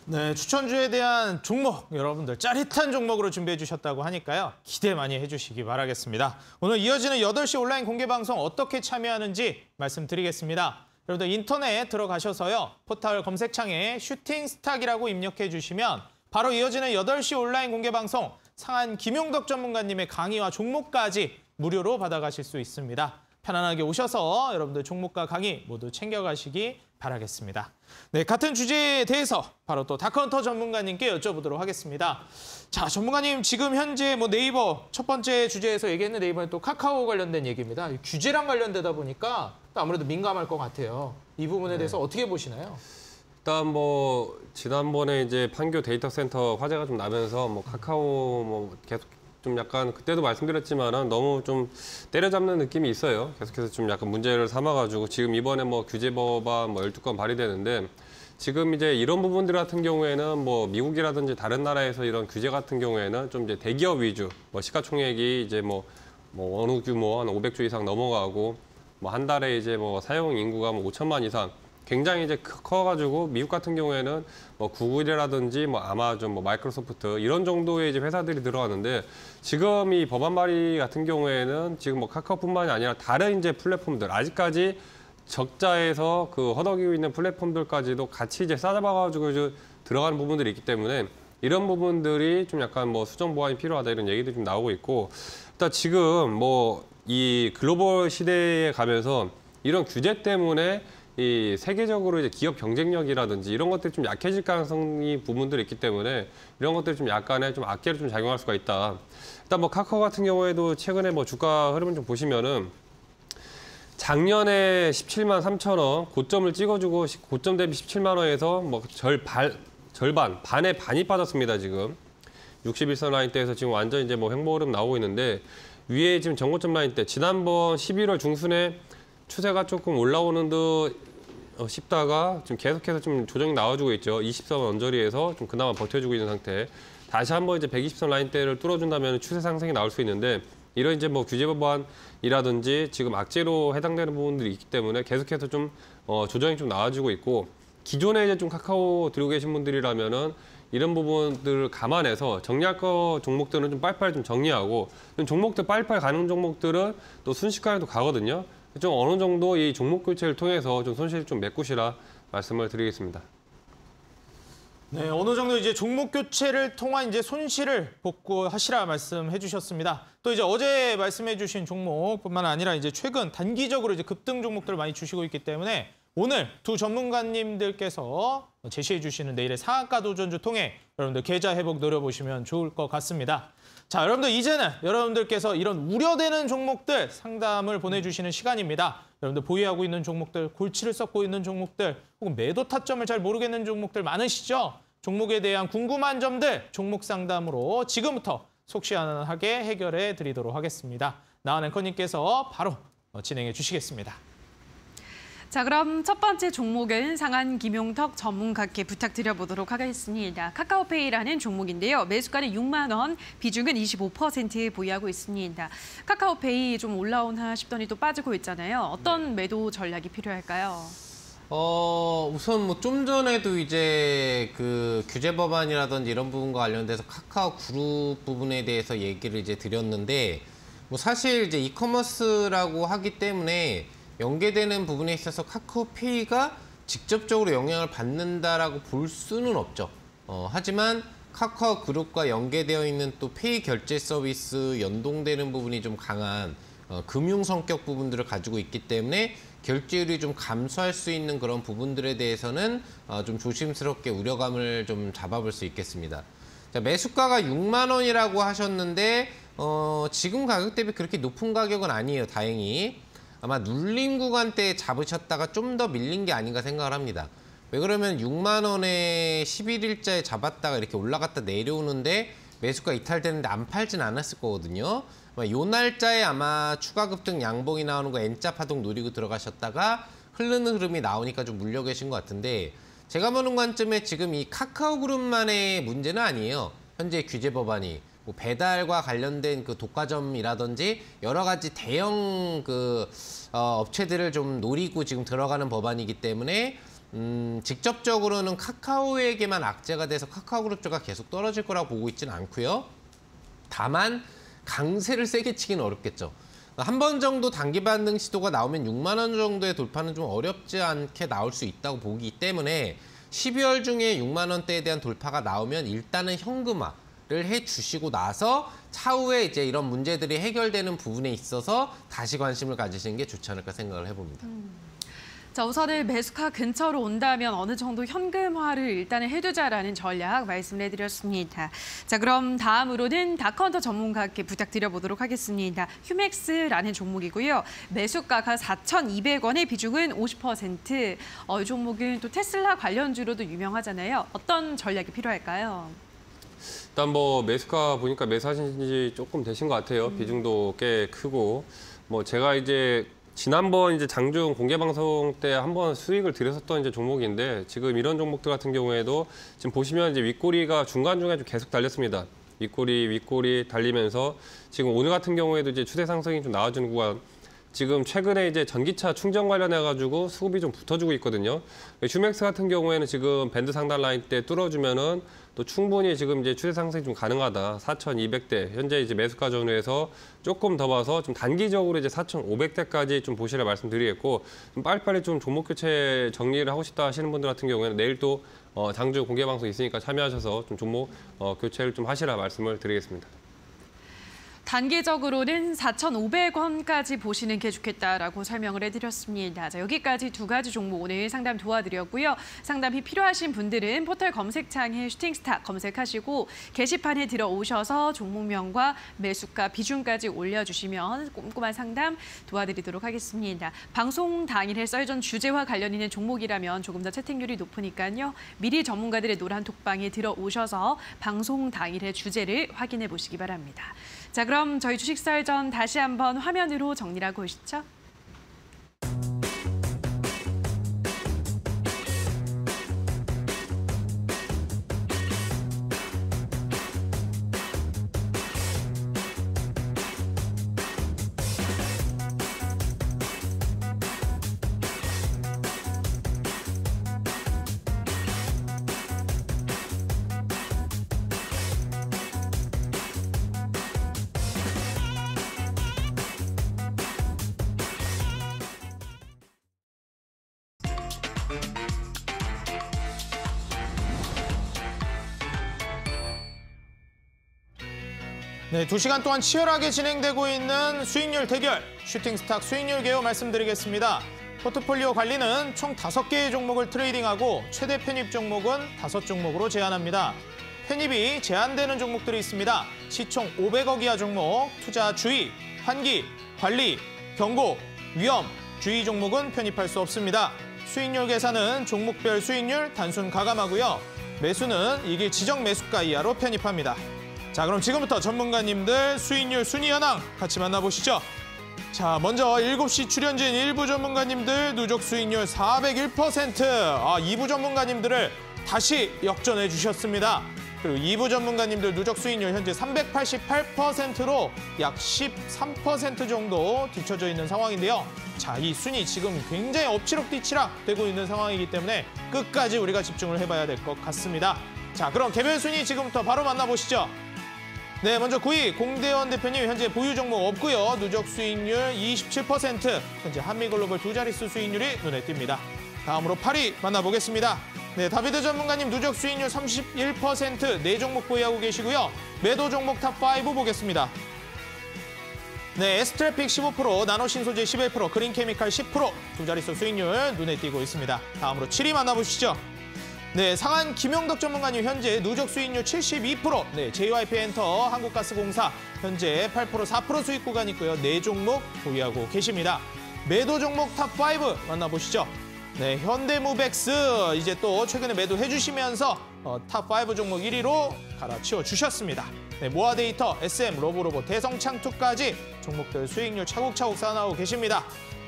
네, 추천주에 대한 종목 여러분들 짜릿한 종목으로 준비해 주셨다고 하니까요. 기대 많이 해주시기 바라겠습니다. 오늘 이어지는 8시 온라인 공개방송 어떻게 참여하는지 말씀드리겠습니다. 여러분들 인터넷 들어가셔서요. 포털 검색창에 슈팅스탁이라고 입력해 주시면 바로 이어지는 8시 온라인 공개방송 상한 김용덕 전문가님의 강의와 종목까지 무료로 받아가실 수 있습니다. 편안하게 오셔서 여러분들 종목과 강의 모두 챙겨가시기 바라겠습니다. 네, 같은 주제에 대해서 바로 또 다크헌터 전문가님께 여쭤보도록 하겠습니다. 자, 전문가님 지금 현재 뭐 네이버 첫 번째 주제에서 얘기했는데 이번에 또 카카오 관련된 얘기입니다. 규제랑 관련되다 보니까 또 아무래도 민감할 것 같아요. 이 부분에 대해서 어떻게 보시나요? 일단 뭐 지난번에 이제 판교 데이터 센터 화재가 좀 나면서 뭐 카카오 뭐 계속 좀 약간 그때도 말씀드렸지만은 너무 좀 때려잡는 느낌이 있어요. 계속해서 좀 약간 문제를 삼아가지고 지금 이번에 뭐 규제 법안 뭐 12건 발의되는데 지금 이제 이런 부분들 같은 경우에는 뭐 미국이라든지 다른 나라에서 이런 규제 같은 경우에는 좀 이제 대기업 위주, 뭐 시가총액이 이제 뭐 어느 규모 한 500조 이상 넘어가고 뭐 한 달에 이제 뭐 사용 인구가 뭐 5천만 이상 굉장히 이제 커가지고 미국 같은 경우에는 뭐 구글이라든지 뭐 아마존, 뭐 마이크로소프트 이런 정도의 이제 회사들이 들어가는데 지금 이 법안 발의 같은 경우에는 지금 뭐 카카오뿐만이 아니라 다른 이제 플랫폼들 아직까지 적자에서 그 허덕이고 있는 플랫폼들까지도 같이 이제 싸잡아가지고 이제 들어가는 부분들이 있기 때문에 이런 부분들이 좀 약간 뭐 수정 보완이 필요하다 이런 얘기도 좀 나오고 있고 일단 지금 뭐 이 글로벌 시대에 가면서 이런 규제 때문에 이 세계적으로 이제 기업 경쟁력이라든지 이런 것들이 좀 약해질 가능성이 부분들이 있기 때문에 이런 것들이 좀 약간의 좀 악재로 좀 작용할 수가 있다. 일단 뭐 카카오 같은 경우에도 최근에 뭐 주가 흐름을 좀 보시면은 작년에 17만 3천 원 고점을 찍어주고 고점 대비 17만 원에서 뭐 절반, 반의 반이 빠졌습니다, 지금. 61선 라인대에서 지금 완전 이제 뭐 횡보 흐름 나오고 있는데 위에 지금 정고점 라인대 지난번 11월 중순에 추세가 조금 올라오는 듯 싶다가 지금 계속해서 좀 조정이 나와주고 있죠. 20선 언저리에서 좀 그나마 버텨주고 있는 상태. 다시 한번 이제 120선 라인대를 뚫어준다면 추세 상승이 나올 수 있는데 이런 이제 뭐 규제 법안이라든지 지금 악재로 해당되는 부분들이 있기 때문에 계속해서 좀 조정이 좀 나와주고 있고 기존에 이제 좀 카카오 들고 계신 분들이라면은 이런 부분들을 감안해서 정리할 거 종목들은 좀 빨리빨리 좀 정리하고 종목들 빨리빨리 가는 종목들은 또 순식간에도 가거든요. 좀 어느 정도 이 종목 교체를 통해서 좀 손실을 좀 메꾸시라 말씀을 드리겠습니다. 네, 어느 정도 이제 종목 교체를 통한 이제 손실을 복구하시라 말씀해 주셨습니다. 또 이제 어제 말씀해 주신 종목뿐만 아니라 이제 최근 단기적으로 이제 급등 종목들을 많이 주시고 있기 때문에 오늘 두 전문가님들께서 제시해 주시는 내일의 상한가 도전주 통해 여러분들 계좌 회복 노려보시면 좋을 것 같습니다. 자, 여러분들 이제는 여러분들께서 이런 우려되는 종목들 상담을 보내주시는 시간입니다. 여러분들 보유하고 있는 종목들, 골치를 썩고 있는 종목들, 혹은 매도 타점을 잘 모르겠는 종목들 많으시죠? 종목에 대한 궁금한 점들 종목 상담으로 지금부터 속 시원하게 해결해 드리도록 하겠습니다. 나은 앵커님께서 바로 진행해 주시겠습니다. 자, 그럼 첫 번째 종목은 상한 김용덕 전문가께 부탁드려보도록 하겠습니다. 카카오페이라는 종목인데요. 매수가는 6만 원, 비중은 25% 보유하고 있습니다. 카카오페이 좀 올라오나 싶더니 또 빠지고 있잖아요. 어떤 매도 전략이 필요할까요? 우선 뭐 좀 전에도 이제 그 규제 법안이라든지 이런 부분과 관련돼서 카카오 그룹 부분에 대해서 얘기를 이제 드렸는데 뭐 사실 이제 이커머스라고 하기 때문에 연계되는 부분에 있어서 카카오페이가 직접적으로 영향을 받는다라고 볼 수는 없죠. 하지만 카카오 그룹과 연계되어 있는 또 페이 결제 서비스 연동되는 부분이 좀 강한 금융 성격 부분들을 가지고 있기 때문에 결제율이 좀 감소할 수 있는 그런 부분들에 대해서는 좀 조심스럽게 우려감을 좀 잡아볼 수 있겠습니다. 자, 매수가가 6만 원이라고 하셨는데 지금 가격 대비 그렇게 높은 가격은 아니에요, 다행히. 아마 눌림 구간대에 잡으셨다가 좀 더 밀린 게 아닌가 생각을 합니다. 왜 그러면 6만 원에 11일자에 잡았다가 이렇게 올라갔다 내려오는데 매수가 이탈되는데 안 팔진 않았을 거거든요. 요 날짜에 아마 추가 급등 양봉이 나오는 거 N자 파동 노리고 들어가셨다가 흐르는 흐름이 나오니까 좀 물려 계신 것 같은데 제가 보는 관점에 지금 이 카카오 그룹만의 문제는 아니에요. 현재 규제 법안이. 뭐 배달과 관련된 그 독과점이라든지 여러 가지 대형 그 업체들을 좀 노리고 지금 들어가는 법안이기 때문에 직접적으로는 카카오에게만 악재가 돼서 카카오 그룹주가 계속 떨어질 거라고 보고 있지는 않고요. 다만 강세를 세게 치기는 어렵겠죠. 한 번 정도 단기 반등 시도가 나오면 6만 원 정도의 돌파는 좀 어렵지 않게 나올 수 있다고 보기 때문에 12월 중에 6만 원대에 대한 돌파가 나오면 일단은 현금화 를 해주시고 나서 차후에 이제 이런 문제들이 해결되는 부분에 있어서 다시 관심을 가지시는 게 좋지 않을까 생각을 해봅니다. 자, 우선은 매수가 근처로 온다면 어느 정도 현금화를 일단은 해두자라는 전략 말씀을 해드렸습니다. 자, 그럼 다음으로는 다커헌터 전문가께 부탁드려보도록 하겠습니다. 휴맥스라는 종목이고요. 매수가가 4,200원의 비중은 50%. 이 종목은 또 테슬라 관련주로도 유명하잖아요. 어떤 전략이 필요할까요? 일단 뭐 매수가 보니까 매수하신 지 조금 되신 것 같아요. 비중도 꽤 크고 뭐 제가 이제 지난번 이제 장중 공개 방송 때 한번 수익을 드렸었던 이제 종목인데 지금 이런 종목들 같은 경우에도 지금 보시면 이제 윗꼬리가 중간중간 좀 계속 달렸습니다. 윗꼬리 달리면서 지금 오늘 같은 경우에도 이제 추세 상승이 좀 나와주는 구간. 지금 최근에 이제 전기차 충전 관련해가지고 수급이 좀 붙어주고 있거든요. 휴맥스 같은 경우에는 지금 밴드 상단 라인 때 뚫어주면은 또 충분히 지금 이제 추세 상승이 좀 가능하다. 4,200대 현재 이제 매수가 전후에서 조금 더 봐서 좀 단기적으로 이제 4,500대까지 좀 보시라 말씀드리겠고 좀 빨리빨리 좀 종목 교체 정리를 하고 싶다 하시는 분들 같은 경우에는 내일 또 장주 공개 방송 있으니까 참여하셔서 좀 종목 교체를 좀 하시라 말씀을 드리겠습니다. 단기적으로는 4,500원까지 보시는 게 좋겠다라고 설명을 해드렸습니다. 자, 여기까지 두 가지 종목 오늘 상담 도와드렸고요. 상담이 필요하신 분들은 포털 검색창에 슈팅스타 검색하시고 게시판에 들어오셔서 종목명과 매수가 비중까지 올려주시면 꼼꼼한 상담 도와드리도록 하겠습니다. 방송 당일에 썰전 주제와 관련 있는 종목이라면 조금 더 채택률이 높으니까요. 미리 전문가들의 노란 톡방에 들어오셔서 방송 당일의 주제를 확인해 보시기 바랍니다. 자, 그럼 저희 주식 썰전 다시 한번 화면으로 정리를 하고 오시죠. 네, 2시간 동안 치열하게 진행되고 있는 수익률 대결, 슈팅스탁 수익률 개요 말씀드리겠습니다. 포트폴리오 관리는 총 5개의 종목을 트레이딩하고 최대 편입 종목은 5종목으로 제한합니다. 편입이 제한되는 종목들이 있습니다. 시총 500억 이하 종목, 투자 주의, 환기, 관리, 경고, 위험, 주의 종목은 편입할 수 없습니다. 수익률 계산은 종목별 수익률 단순 가감하고요. 매수는 이길 지정 매수가 이하로 편입합니다. 자, 그럼 지금부터 전문가님들 수익률 순위 현황 같이 만나보시죠. 자, 먼저 7시 출연진 일부 전문가님들 누적 수익률 401%. 2부 전문가님들을 다시 역전해 주셨습니다. 그리고 2부 전문가님들 누적 수익률 현재 388%로 약 13% 정도 뒤쳐져 있는 상황인데요. 자, 이 순위 지금 굉장히 엎치락뒤치락 되고 있는 상황이기 때문에 끝까지 우리가 집중을 해봐야 될 것 같습니다. 자, 그럼 개별 순위 지금부터 바로 만나보시죠. 네, 먼저 9위 공대원 대표님 현재 보유 종목 없고요. 누적 수익률 27%. 현재 한미글로벌 두 자릿수 수익률이 눈에 띕니다. 다음으로 8위 만나보겠습니다. 네, 다비드 전문가님 누적 수익률 31%. 4종목 보유하고 계시고요. 매도 종목 탑5 보겠습니다. 네, 에스트래픽 15%, 나노신소재 11%, 그린케미칼 10%. 두 자릿수 수익률 눈에 띄고 있습니다. 다음으로 7위 만나보시죠. 네, 상한 김영덕 전문가님 현재 누적 수익률 72%. 네, JYP엔터, 한국가스공사 현재 8%, 4% 수익 구간 있고요. 4종목 보유하고 계십니다. 매도 종목 탑5 만나보시죠. 네, 현대무백스 이제 또 최근에 매도해 주시면서 탑5 종목 1위로 갈아치워 주셨습니다. 네, 모아데이터, SM, 러브로봇, 대성창투까지 종목들 수익률 차곡차곡 쌓아나오고 계십니다.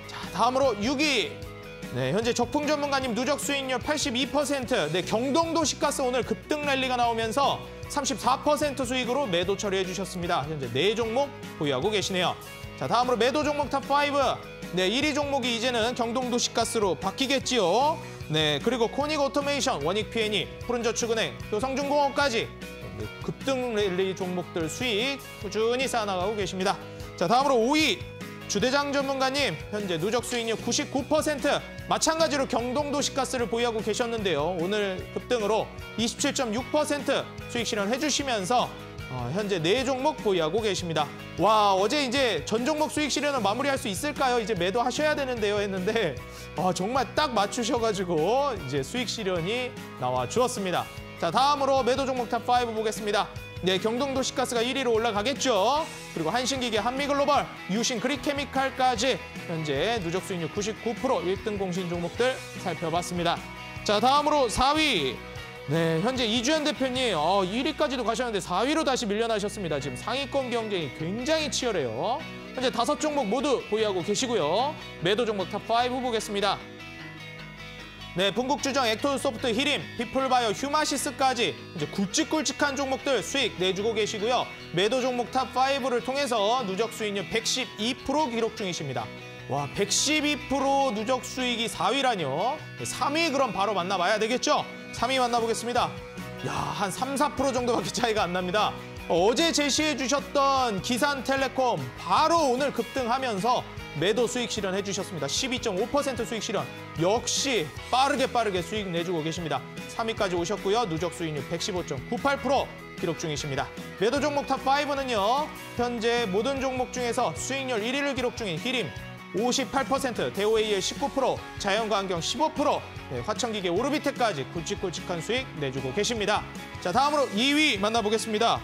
자, 다음으로 6위. 네, 현재 적풍 전문가님 누적 수익률 82%. 네, 경동도 시가스 오늘 급등 랠리가 나오면서 34% 수익으로 매도 처리해 주셨습니다. 현재 4종목 보유하고 계시네요. 자, 다음으로 매도 종목 탑5. 네, 1위 종목이 이제는 경동도 시가스로 바뀌겠지요. 네, 그리고 코닉 오토메이션, 원익 P&E, 푸른저축은행, 또 성준공업까지 급등 랠리 종목들 수익 꾸준히 쌓아나가고 계십니다. 자, 다음으로 5위. 주대장 전문가님 현재 누적 수익률 99%. 마찬가지로 경동도 시가스를 보유하고 계셨는데요. 오늘 급등으로 27.6% 수익 실현해 주시면서 현재 4종목 보유하고 계십니다. 와, 어제 이제 전 종목 수익 실현을 마무리할 수 있을까요? 이제 매도하셔야 되는데요 했는데 정말 딱 맞추셔가지고 이제 수익 실현이 나와 주었습니다. 자, 다음으로 매도 종목 탑5 보겠습니다. 네, 경동도 시가스가 1위로 올라가겠죠. 그리고 한신기계, 한미글로벌, 유신, 그린케미칼까지 현재 누적 수익률 99%, 1등 공신 종목들 살펴봤습니다. 자, 다음으로 4위. 네, 현재 이주연 대표님 1위까지도 가셨는데 4위로 다시 밀려나셨습니다. 지금 상위권 경쟁이 굉장히 치열해요. 현재 5종목 모두 보유하고 계시고요. 매도 종목 탑5 보겠습니다. 네, pun국주정, 액토소프트, 히림, 피플바이오, 휴마시스까지 이제 굵직굵직한 종목들 수익 내주고 계시고요. 매도 종목 탑5를 통해서 누적 수익률 112% 기록 중이십니다. 와, 112% 누적 수익이 4위라뇨. 3위 그럼 바로 만나봐야 되겠죠? 3위 만나보겠습니다. 야, 한 3, 4% 정도밖에 차이가 안 납니다. 어제 제시해 주셨던 기산텔레콤 바로 오늘 급등하면서 매도 수익 실현해 주셨습니다. 12.5% 수익 실현. 역시 빠르게 수익 내주고 계십니다. 3위까지 오셨고요. 누적 수익률 115.98% 기록 중이십니다. 매도 종목 탑5는요. 현재 모든 종목 중에서 수익률 1위를 기록 중인 히림 58%, 대오AL 19%, 자연과환경 15%, 네, 화천기계 오르비테까지 굵직굵직한 수익 내주고 계십니다. 자, 다음으로 2위 만나보겠습니다.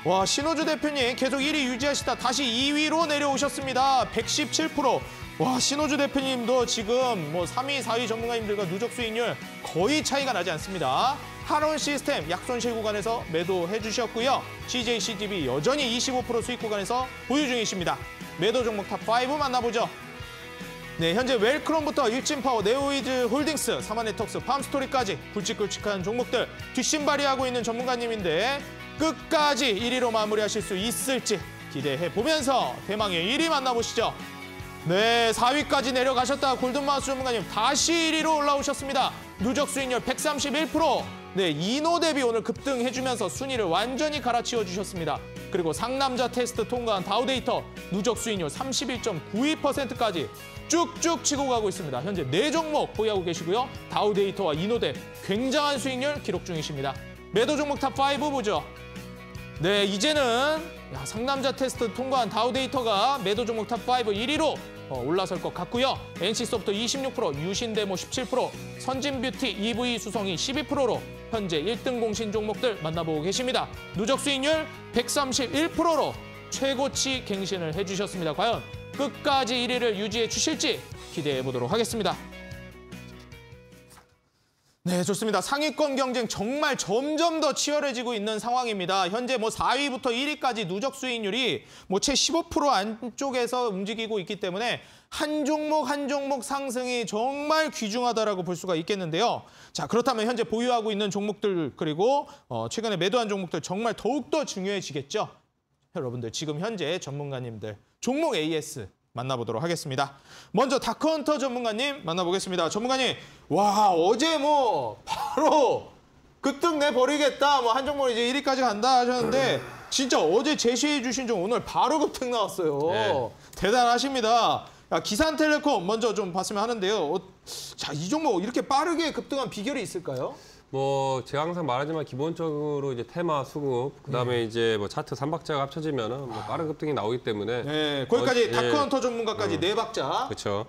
와, 신호주 대표님 계속 1위 유지하시다 다시 2위로 내려오셨습니다. 117%. 와, 신호주 대표님도 지금 3위, 4위 전문가님들과 누적 수익률 거의 차이가 나지 않습니다. 하론 시스템 약손실 구간에서 매도해 주셨고요. CJ CGV 여전히 25% 수익 구간에서 보유 중이십니다. 매도 종목 탑5 만나보죠. 네, 현재 웰크롬부터 일진파워, 네오이즈 홀딩스, 사마네트웍스, 팜스토리까지 굵직굵직한 종목들 뒷심발이하고 있는 전문가님인데 끝까지 1위로 마무리하실 수 있을지 기대해보면서 대망의 1위 만나보시죠. 네, 4위까지 내려가셨다가 골든마우스 전문가님 다시 1위로 올라오셨습니다. 누적 수익률 131%. 네, 이노 대비 오늘 급등해주면서 순위를 완전히 갈아치워 주셨습니다. 그리고 상남자 테스트 통과한 다우데이터 누적 수익률 31.92%까지 쭉쭉 치고 가고 있습니다. 현재 4종목 보유하고 계시고요. 다우데이터와 이노대 굉장한 수익률 기록 중이십니다. 매도 종목 탑5 보죠. 네, 이제는 상남자 테스트 통과한 다우데이터가 매도 종목 탑5 1위로 올라설 것 같고요. NC소프트 26%, 유신데모 17%, 선진뷰티 EV 수성이 12%로 현재 1등 공신 종목들 만나보고 계십니다. 누적 수익률 131%로 최고치 갱신을 해주셨습니다. 과연 끝까지 1위를 유지해 주실지 기대해 보도록 하겠습니다. 네, 좋습니다. 상위권 경쟁 정말 점점 더 치열해지고 있는 상황입니다. 현재 4위부터 1위까지 누적 수익률이 채 15% 안쪽에서 움직이고 있기 때문에 한 종목 한 종목 상승이 정말 귀중하다라고 볼 수가 있겠는데요. 자, 그렇다면 현재 보유하고 있는 종목들 그리고 최근에 매도한 종목들 정말 더욱더 중요해지겠죠. 여러분들 지금 현재 전문가님들 종목 AS 만나보도록 하겠습니다. 먼저 다크헌터 전문가님 만나보겠습니다. 전문가님, 와, 어제 바로 급등 내버리겠다. 한 종목 이제 1위까지 간다 하셨는데 진짜 어제 제시해 주신 종 오늘 바로 급등 나왔어요. 네. 대단하십니다. 기산텔레콤 먼저 좀 봤으면 하는데요. 자, 이 종목 이렇게 빠르게 급등한 비결이 있을까요? 제가 항상 말하지만 기본적으로 이제 테마, 수급, 그다음에 이제 차트 3박자가 합쳐지면은 빠른 급등이 나오기 때문에 네, 거기까지 다크헌터 전문가까지 4박자. 그렇죠.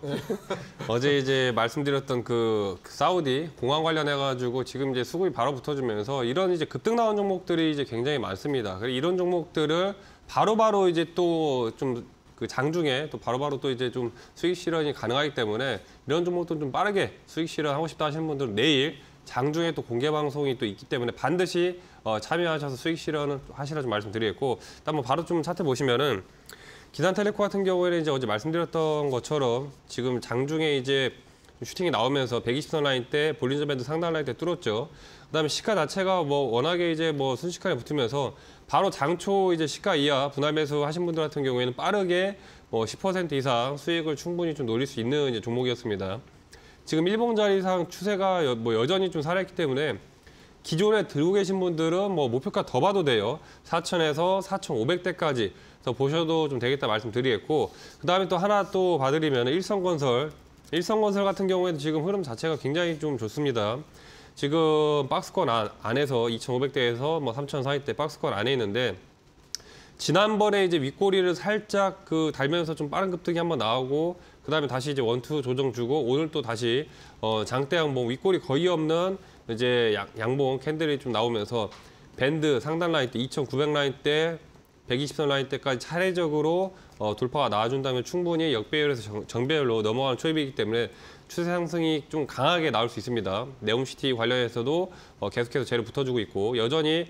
어제 이제 말씀드렸던 그 사우디 공항 관련해가지고 지금 이제 수급이 바로 붙어주면서 이런 이제 급등 나온 종목들이 이제 굉장히 많습니다. 그래서 이런 종목들을 바로바로 이제 또 좀 그 장중에 또 바로바로 또 이제 좀 수익 실현이 가능하기 때문에 이런 종목들 좀 빠르게 수익 실현하고 싶다 하시는 분들은 내일 장중에 또 공개 방송이 또 있기 때문에 반드시 참여하셔서 수익 실현을 하시라 좀 말씀드리겠고, 일단 바로 좀 차트 보시면은 기산텔레콤 같은 경우에는 이제 어제 말씀드렸던 것처럼 지금 장중에 이제 슈팅이 나오면서 120선 라인 때 볼린저 밴드 상단 라인 때 뚫었죠. 그다음에 시가 자체가 워낙에 이제 순식간에 붙으면서 바로 장초 이제 시가 이하 분할 매수 하신 분들 같은 경우에는 빠르게 10% 이상 수익을 충분히 좀 노릴 수 있는 이제 종목이었습니다. 지금 일봉자리상 추세가 여전히 좀 살아있기 때문에 기존에 들고 계신 분들은 목표가 더 봐도 돼요. 4,000에서 4,500대까지 보셔도 좀 되겠다 말씀드리겠고, 그다음에 또 하나 또 봐드리면 일성건설 같은 경우에도 지금 흐름 자체가 굉장히 좀 좋습니다. 지금 박스권 안에서 2,500대에서 3,000 사이대 박스권 안에 있는데, 지난번에 이제 윗꼬리를 살짝 달면서 좀 빠른 급등이 한번 나오고, 그다음에 다시 이제 원투 조정 주고, 오늘 또 다시 장대 양봉 윗꼬리 거의 없는 이제 양봉 캔들이 좀 나오면서 밴드 상단 라인 때 2,900 라인 때 120선 라인 때까지 차례적으로 돌파가 나와준다면 충분히 역배열에서 정배열로 넘어가는 초입이기 때문에 추세 상승이 좀 강하게 나올 수 있습니다. 네옴시티 관련해서도 계속해서 재료 붙어주고 있고 여전히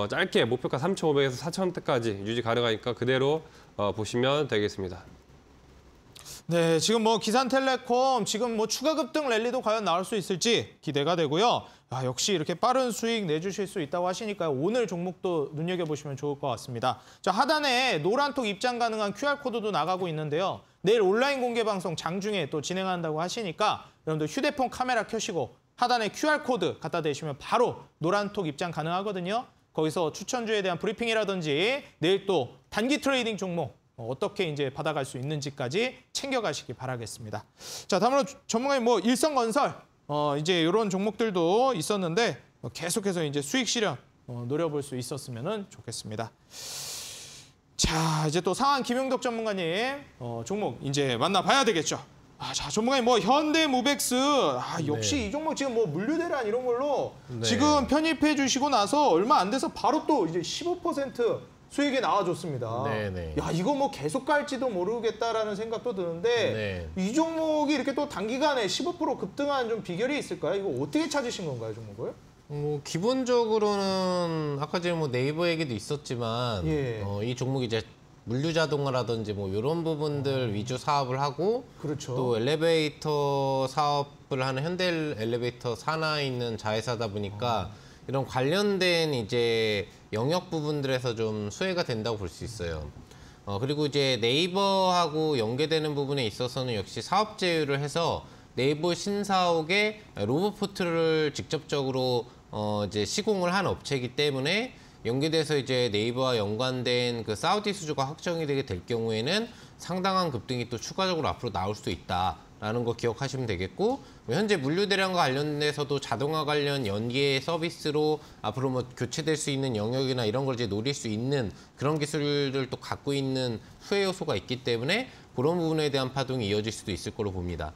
짧게 목표가 3,500에서 4,000원대까지 유지 가능하니까 그대로 보시면 되겠습니다. 네, 지금 뭐 기산텔레콤 지금 뭐 추가 급등 랠리도 과연 나올 수 있을지 기대가 되고요. 역시 이렇게 빠른 수익 내주실 수 있다고 하시니까요. 오늘 종목도 눈여겨보시면 좋을 것 같습니다. 자, 하단에 노란톡 입장 가능한 QR코드도 나가고 있는데요. 내일 온라인 공개 방송 장중에 또 진행한다고 하시니까 여러분들 휴대폰 카메라 켜시고 하단에 QR코드 갖다 대시면 바로 노란톡 입장 가능하거든요. 거기서 추천주에 대한 브리핑이라든지 내일 또 단기 트레이딩 종목 어떻게 이제 받아갈 수 있는지까지 챙겨가시기 바라겠습니다. 자, 다음으로 전문가님 뭐 일성건설 이제 이런 종목들도 있었는데 계속해서 이제 수익 실현 노려볼 수 있었으면 좋겠습니다. 자, 이제 또 상한 김용덕 전문가님 종목 이제 만나봐야 되겠죠. 자, 전문가님 뭐 현대무벡스 역시 네. 이 종목 지금 뭐 물류 대란 이런 걸로 네. 지금 편입해 주시고 나서 얼마 안 돼서 바로 또 이제 15% 수익이 나와줬습니다. 네네. 야, 이거 뭐 계속 갈지도 모르겠다라는 생각도 드는데 이 종목이 이렇게 또 단기간에 15% 급등한 좀 비결이 있을까요? 이거 어떻게 찾으신 건가요, 종목을? 기본적으로는 아까 전에 뭐 네이버 얘기도 있었지만 예. 이 종목이 이제 물류 자동화라든지 뭐 이런 부분들 위주 사업을 하고 그렇죠. 또 엘리베이터 사업을 하는 현대 엘리베이터 산하에 있는 자회사다 보니까 이런 관련된 이제 영역 부분들에서 좀 수혜가 된다고 볼 수 있어요. 그리고 이제 네이버하고 연계되는 부분에 있어서는 역시 사업 제휴를 해서 네이버 신사옥에 로봇포트를 직접적으로 이제 시공을 한 업체이기 때문에 연계돼서 이제 네이버와 연관된 그 사우디 수주가 확정이 되게 될 경우에는 상당한 급등이 또 추가적으로 앞으로 나올 수 있다라는 거 기억하시면 되겠고, 현재 물류 대란과 관련돼서도 자동화 관련 연계 서비스로 앞으로 뭐 교체될 수 있는 영역이나 이런 걸 이제 노릴 수 있는 그런 기술들도 갖고 있는 수혜 요소가 있기 때문에 그런 부분에 대한 파동이 이어질 수도 있을 거로 봅니다.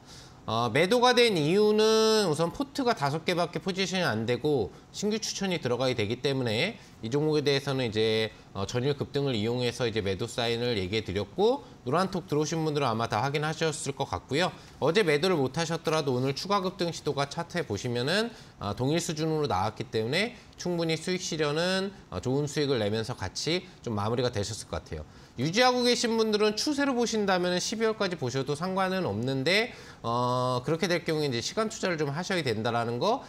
매도가 된 이유는 우선 포트가 5개밖에 포지션이 안 되고 신규 추천이 들어가야 되기 때문에 이 종목에 대해서는 이제 전일 급등을 이용해서 이제 매도 사인을 얘기해 드렸고, 노란톡 들어오신 분들은 아마 다 확인하셨을 것 같고요. 어제 매도를 못 하셨더라도 오늘 추가 급등 시도가 차트에 보시면은 동일 수준으로 나왔기 때문에 충분히 수익 실현은 좋은 수익을 내면서 같이 좀 마무리가 되셨을 것 같아요. 유지하고 계신 분들은 추세로 보신다면 12월까지 보셔도 상관은 없는데 그렇게 될 경우에 이제 시간 투자를 좀 하셔야 된다라는 거,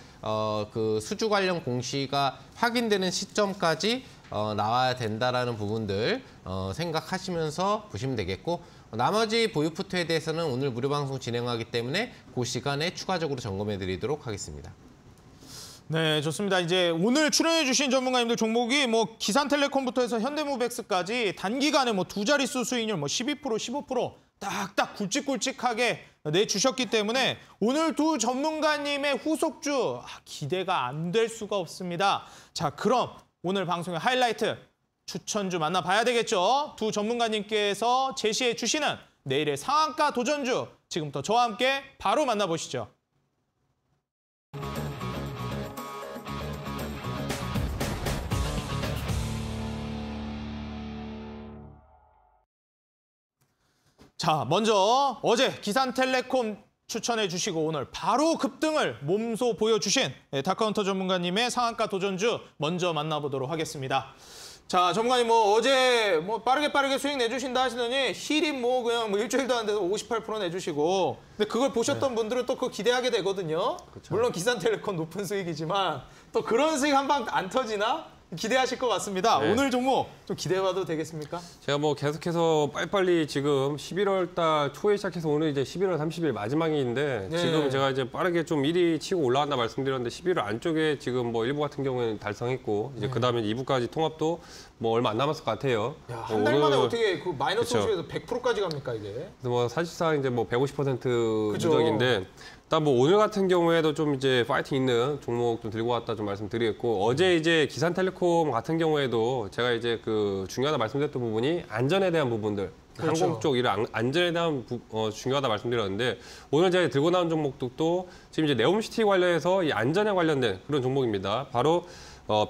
그 수주 관련 공시가 확인되는 시점까지 나와야 된다라는 부분들 생각하시면서 보시면 되겠고, 나머지 보유 포트에 대해서는 오늘 무료 방송 진행하기 때문에 그 시간에 추가적으로 점검해 드리도록 하겠습니다. 네, 좋습니다. 이제 오늘 출연해주신 전문가님들 종목이 뭐 기산텔레콤부터 해서 현대무벡스까지 단기간에 뭐 두 자릿수 수익률 뭐 12%, 15% 딱딱 굵직굵직하게 내주셨기 때문에 오늘 두 전문가님의 후속주 기대가 안 될 수가 없습니다. 자, 그럼 오늘 방송의 하이라이트 추천주 만나봐야 되겠죠. 두 전문가님께서 제시해 주시는 내일의 상한가 도전주 지금부터 저와 함께 바로 만나보시죠. 자, 먼저 어제 기산텔레콤 추천해 주시고 오늘 바로 급등을 몸소 보여주신 다카운터 전문가님의 상한가 도전주 먼저 만나보도록 하겠습니다. 자, 전문가님 뭐 어제 뭐 빠르게 수익 내주신다 하시더니 힐이 뭐 그냥 뭐 일주일도 안 돼서 58% 내주시고, 근데 그걸 보셨던 분들은 또 그거 기대하게 되거든요. 그렇죠. 물론 기산텔레콤 높은 수익이지만 또 그런 수익 한 방 안 터지나? 기대하실 것 같습니다. 네. 오늘 종목 좀 기대해봐도 되겠습니까? 제가 뭐 계속해서 빨리빨리 지금 11월 달 초에 시작해서 오늘 이제 11월 30일 마지막인데 네. 지금 제가 이제 빠르게 좀 1위 치고 올라간다 말씀드렸는데 11월 안쪽에 지금 뭐 1부 같은 경우에는 달성했고 이제 그다음에 2부까지 통합도 뭐 얼마 안 남았을 것 같아요. 야, 한 달 만에 어떻게 그 마이너스 그쵸. 수에서 100%까지 갑니까 이게? 그래서 뭐 사실상 이제 뭐 150% 그죠. 누적인데 일단 뭐 오늘 같은 경우에도 좀 이제 파이팅 있는 종목 좀 들고 왔다 좀 말씀드리겠고, 어제 이제 기산텔레콤 같은 경우에도 제가 이제 그 중요하다 말씀드렸던 부분이 안전에 대한 부분들, 그렇죠. 항공 쪽 이런 안전에 대한 중요하다 말씀드렸는데, 오늘 제가 들고 나온 종목도 지금 이제 네옴시티 관련해서 이 안전에 관련된 그런 종목입니다. 바로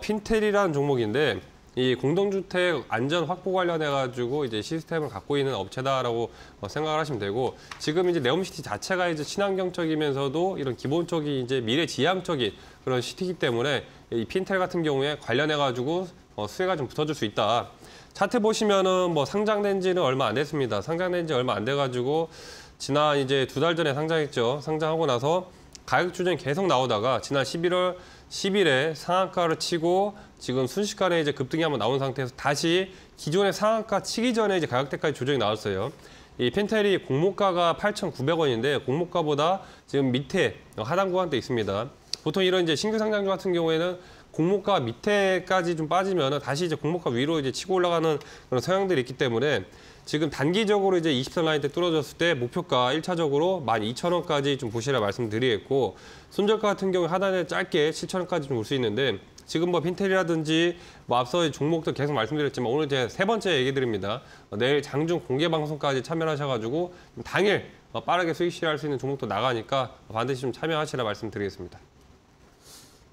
핀텔이라는 종목인데 이 공동주택 안전 확보 관련해가지고 이제 시스템을 갖고 있는 업체다라고 생각을 하시면 되고, 지금 이제 네옴시티 자체가 이제 친환경적이면서도 이런 기본적인 이제 미래지향적인 그런 시티이기 때문에 이 핀텔 같은 경우에 관련해가지고 수혜가 좀 붙어줄 수 있다. 차트 보시면은 뭐 상장된 지는 얼마 안 됐습니다. 상장된 지 얼마 안 돼가지고 지난 이제 2달 전에 상장했죠. 상장하고 나서 가격 조정이 계속 나오다가 지난 11월 10일에 상한가를 치고 지금 순식간에 이제 급등이 한번 나온 상태에서 다시 기존의 상한가 치기 전에 이제 가격대까지 조정이 나왔어요. 이 펜텔이 공모가가 8,900원인데 공모가보다 지금 밑에 하단 구간대 있습니다. 보통 이런 이제 신규 상장주 같은 경우에는 공모가 밑에까지 좀 빠지면 다시 이제 공모가 위로 이제 치고 올라가는 그런 성향들이 있기 때문에 지금 단기적으로 이제 20선 라인 때 뚫어졌을 때 목표가 1차적으로 12,000원까지 좀 보시라 말씀드리겠고, 손절가 같은 경우에 하단에 짧게 7,000원까지 좀 올 수 있는데, 지금 뭐 핀텔이라든지 뭐 앞서 종목도 계속 말씀드렸지만 오늘 이제 3번째 얘기 드립니다. 내일 장중 공개 방송까지 참여하셔가지고 당일 빠르게 수익 실현할 수 있는 종목도 나가니까 반드시 좀 참여하시라 말씀드리겠습니다.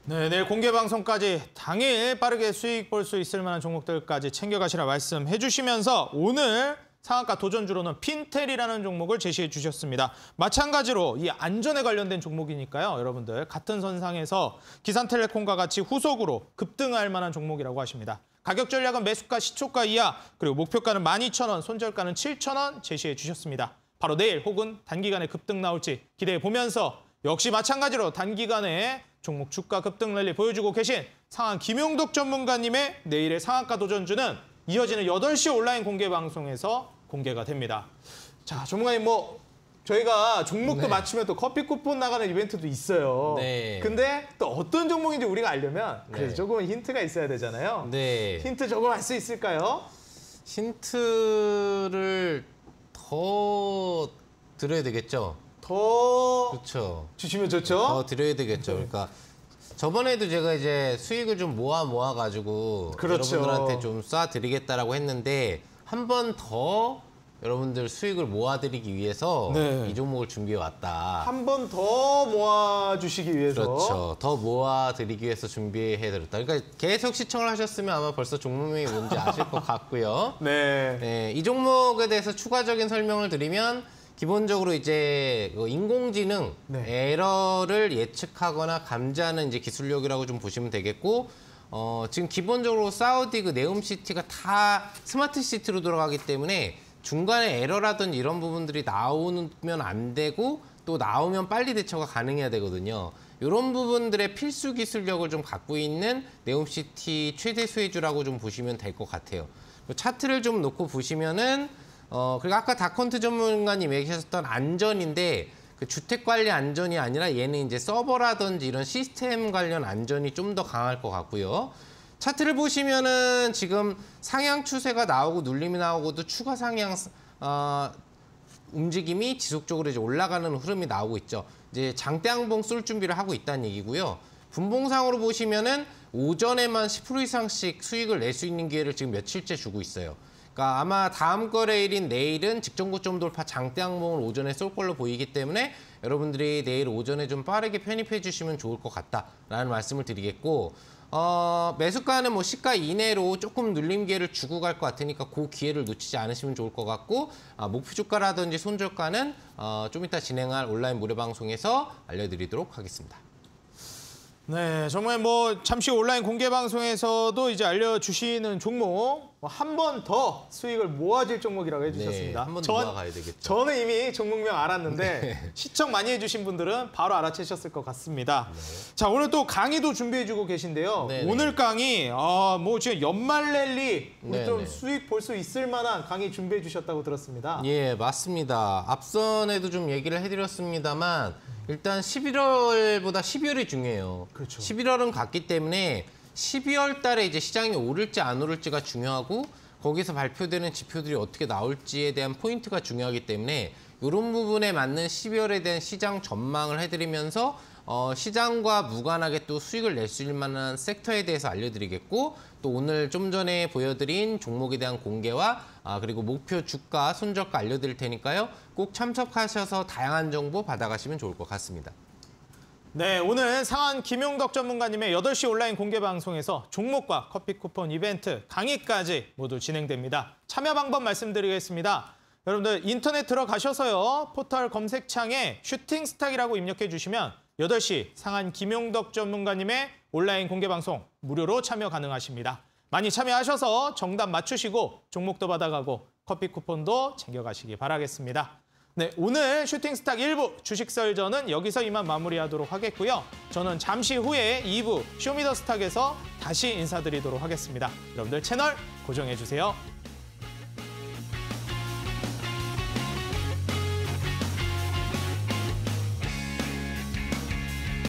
네, 내일 공개 방송까지 당일 빠르게 수익 볼 수 있을 만한 종목들까지 챙겨가시라 말씀해 주시면서 오늘 상한가 도전주로는 핀텔이라는 종목을 제시해 주셨습니다. 마찬가지로 이 안전에 관련된 종목이니까요. 여러분들 같은 선상에서 기산텔레콤과 같이 후속으로 급등할 만한 종목이라고 하십니다. 가격 전략은 매수가 시초가 이하, 그리고 목표가는 12,000원, 손절가는 7,000원 제시해 주셨습니다. 바로 내일 혹은 단기간에 급등 나올지 기대해 보면서 역시 마찬가지로 단기간에 종목 주가 급등 랠리 보여주고 계신 상한 김용덕 전문가님의 내일의 상한가 도전주는 이어지는 8시 온라인 공개 방송에서 공개가 됩니다. 자, 전문가님 뭐 저희가 종목도 맞추면 또 커피 쿠폰 나가는 이벤트도 있어요. 네. 근데 또 어떤 종목인지 우리가 알려면 그래도 네. 조금은 힌트가 있어야 되잖아요. 네. 힌트 조금 알 수 있을까요? 힌트를 더 드려야 되겠죠? 더 그렇죠. 주시면 좋죠. 더 드려야 되겠죠. 그러니까 저번에도 제가 이제 수익을 좀 모아가지고 그렇죠. 여러분들한테 좀 쏴드리겠다라고 했는데 한 번 더 여러분들 수익을 모아드리기 위해서 네. 이 종목을 준비해 왔다. 한 번 더 모아주시기 위해서. 그렇죠. 더 모아드리기 위해서 준비해드렸다. 그러니까 계속 시청을 하셨으면 아마 벌써 종목명이 뭔지 아실 것 같고요. 네. 네, 이 종목에 대해서 추가적인 설명을 드리면 기본적으로 이제 인공지능 네. 에러를 예측하거나 감지하는 이제 기술력이라고 좀 보시면 되겠고, 지금 기본적으로 사우디 그 네옴시티가 다 스마트 시티로 돌아가기 때문에 중간에 에러라든지 이런 부분들이 나오면 안 되고 또 나오면 빨리 대처가 가능해야 되거든요. 이런 부분들의 필수 기술력을 좀 갖고 있는 네옴시티 최대 수혜주라고 좀 보시면 될 것 같아요. 차트를 좀 놓고 보시면은 그리고 아까 다컨트 전문가님 얘기하셨던 안전인데 그 주택 관리 안전이 아니라 얘는 이제 서버라든지 이런 시스템 관련 안전이 좀 더 강할 것 같고요. 차트를 보시면은 지금 상향 추세가 나오고 눌림이 나오고도 추가 상향 움직임이 지속적으로 이제 올라가는 흐름이 나오고 있죠. 이제 장대항봉 쏠 준비를 하고 있다는 얘기고요. 분봉상으로 보시면은 오전에만 10% 이상씩 수익을 낼 수 있는 기회를 지금 며칠째 주고 있어요. 그러니까 아마 다음 거래일인 내일은 직전 고점 돌파 장대항봉을 오전에 쏠 걸로 보이기 때문에 여러분들이 내일 오전에 좀 빠르게 편입해 주시면 좋을 것 같다라는 말씀을 드리겠고, 매수가는 뭐 시가 이내로 조금 눌림 기회를 주고 갈 것 같으니까 그 기회를 놓치지 않으시면 좋을 것 같고, 목표 주가라든지 손절가는 좀 이따 진행할 온라인 무료 방송에서 알려드리도록 하겠습니다. 네, 정말 뭐 잠시 온라인 공개 방송에서도 이제 알려주시는 종목 한 번 더 수익을 모아질 종목이라고 해주셨습니다. 네, 한 번 더 모아가야 되겠죠. 저는 이미 종목명 알았는데 시청 많이 해주신 분들은 바로 알아채셨을 것 같습니다. 네. 자, 오늘 또 강의도 준비해주고 계신데요. 네, 오늘 강의 뭐 지금 연말 랠리 우리 네, 좀 네. 수익 볼 수 있을 만한 강의 준비해 주셨다고 들었습니다. 예, 맞습니다. 앞선에도 좀 얘기를 해드렸습니다만 일단 11월보다 12월이 중요해요. 그렇죠. 11월은 갔기 때문에 12월 달에 이제 시장이 오를지 안 오를지가 중요하고 거기서 발표되는 지표들이 어떻게 나올지에 대한 포인트가 중요하기 때문에 이런 부분에 맞는 12월에 대한 시장 전망을 해드리면서 시장과 무관하게 또 수익을 낼 수 있을 만한 섹터에 대해서 알려드리겠고, 또 오늘 좀 전에 보여드린 종목에 대한 공개와 그리고 목표 주가, 손절가 알려드릴 테니까요. 꼭 참석하셔서 다양한 정보 받아가시면 좋을 것 같습니다. 네, 오늘 상한 김용덕 전문가님의 8시 온라인 공개 방송에서 종목과 커피 쿠폰 이벤트, 강의까지 모두 진행됩니다. 참여 방법 말씀드리겠습니다. 여러분들 인터넷 들어가셔서요. 포털 검색창에 슈팅스탁이라고 입력해 주시면 8시 상한 김용덕 전문가님의 온라인 공개 방송 무료로 참여 가능하십니다. 많이 참여하셔서 정답 맞추시고 종목도 받아가고 커피 쿠폰도 챙겨가시기 바라겠습니다. 네, 오늘 슈팅스탁 1부 주식설전은 여기서 이만 마무리하도록 하겠고요. 저는 잠시 후에 2부 쇼미더스탁에서 다시 인사드리도록 하겠습니다. 여러분들 채널 고정해 주세요.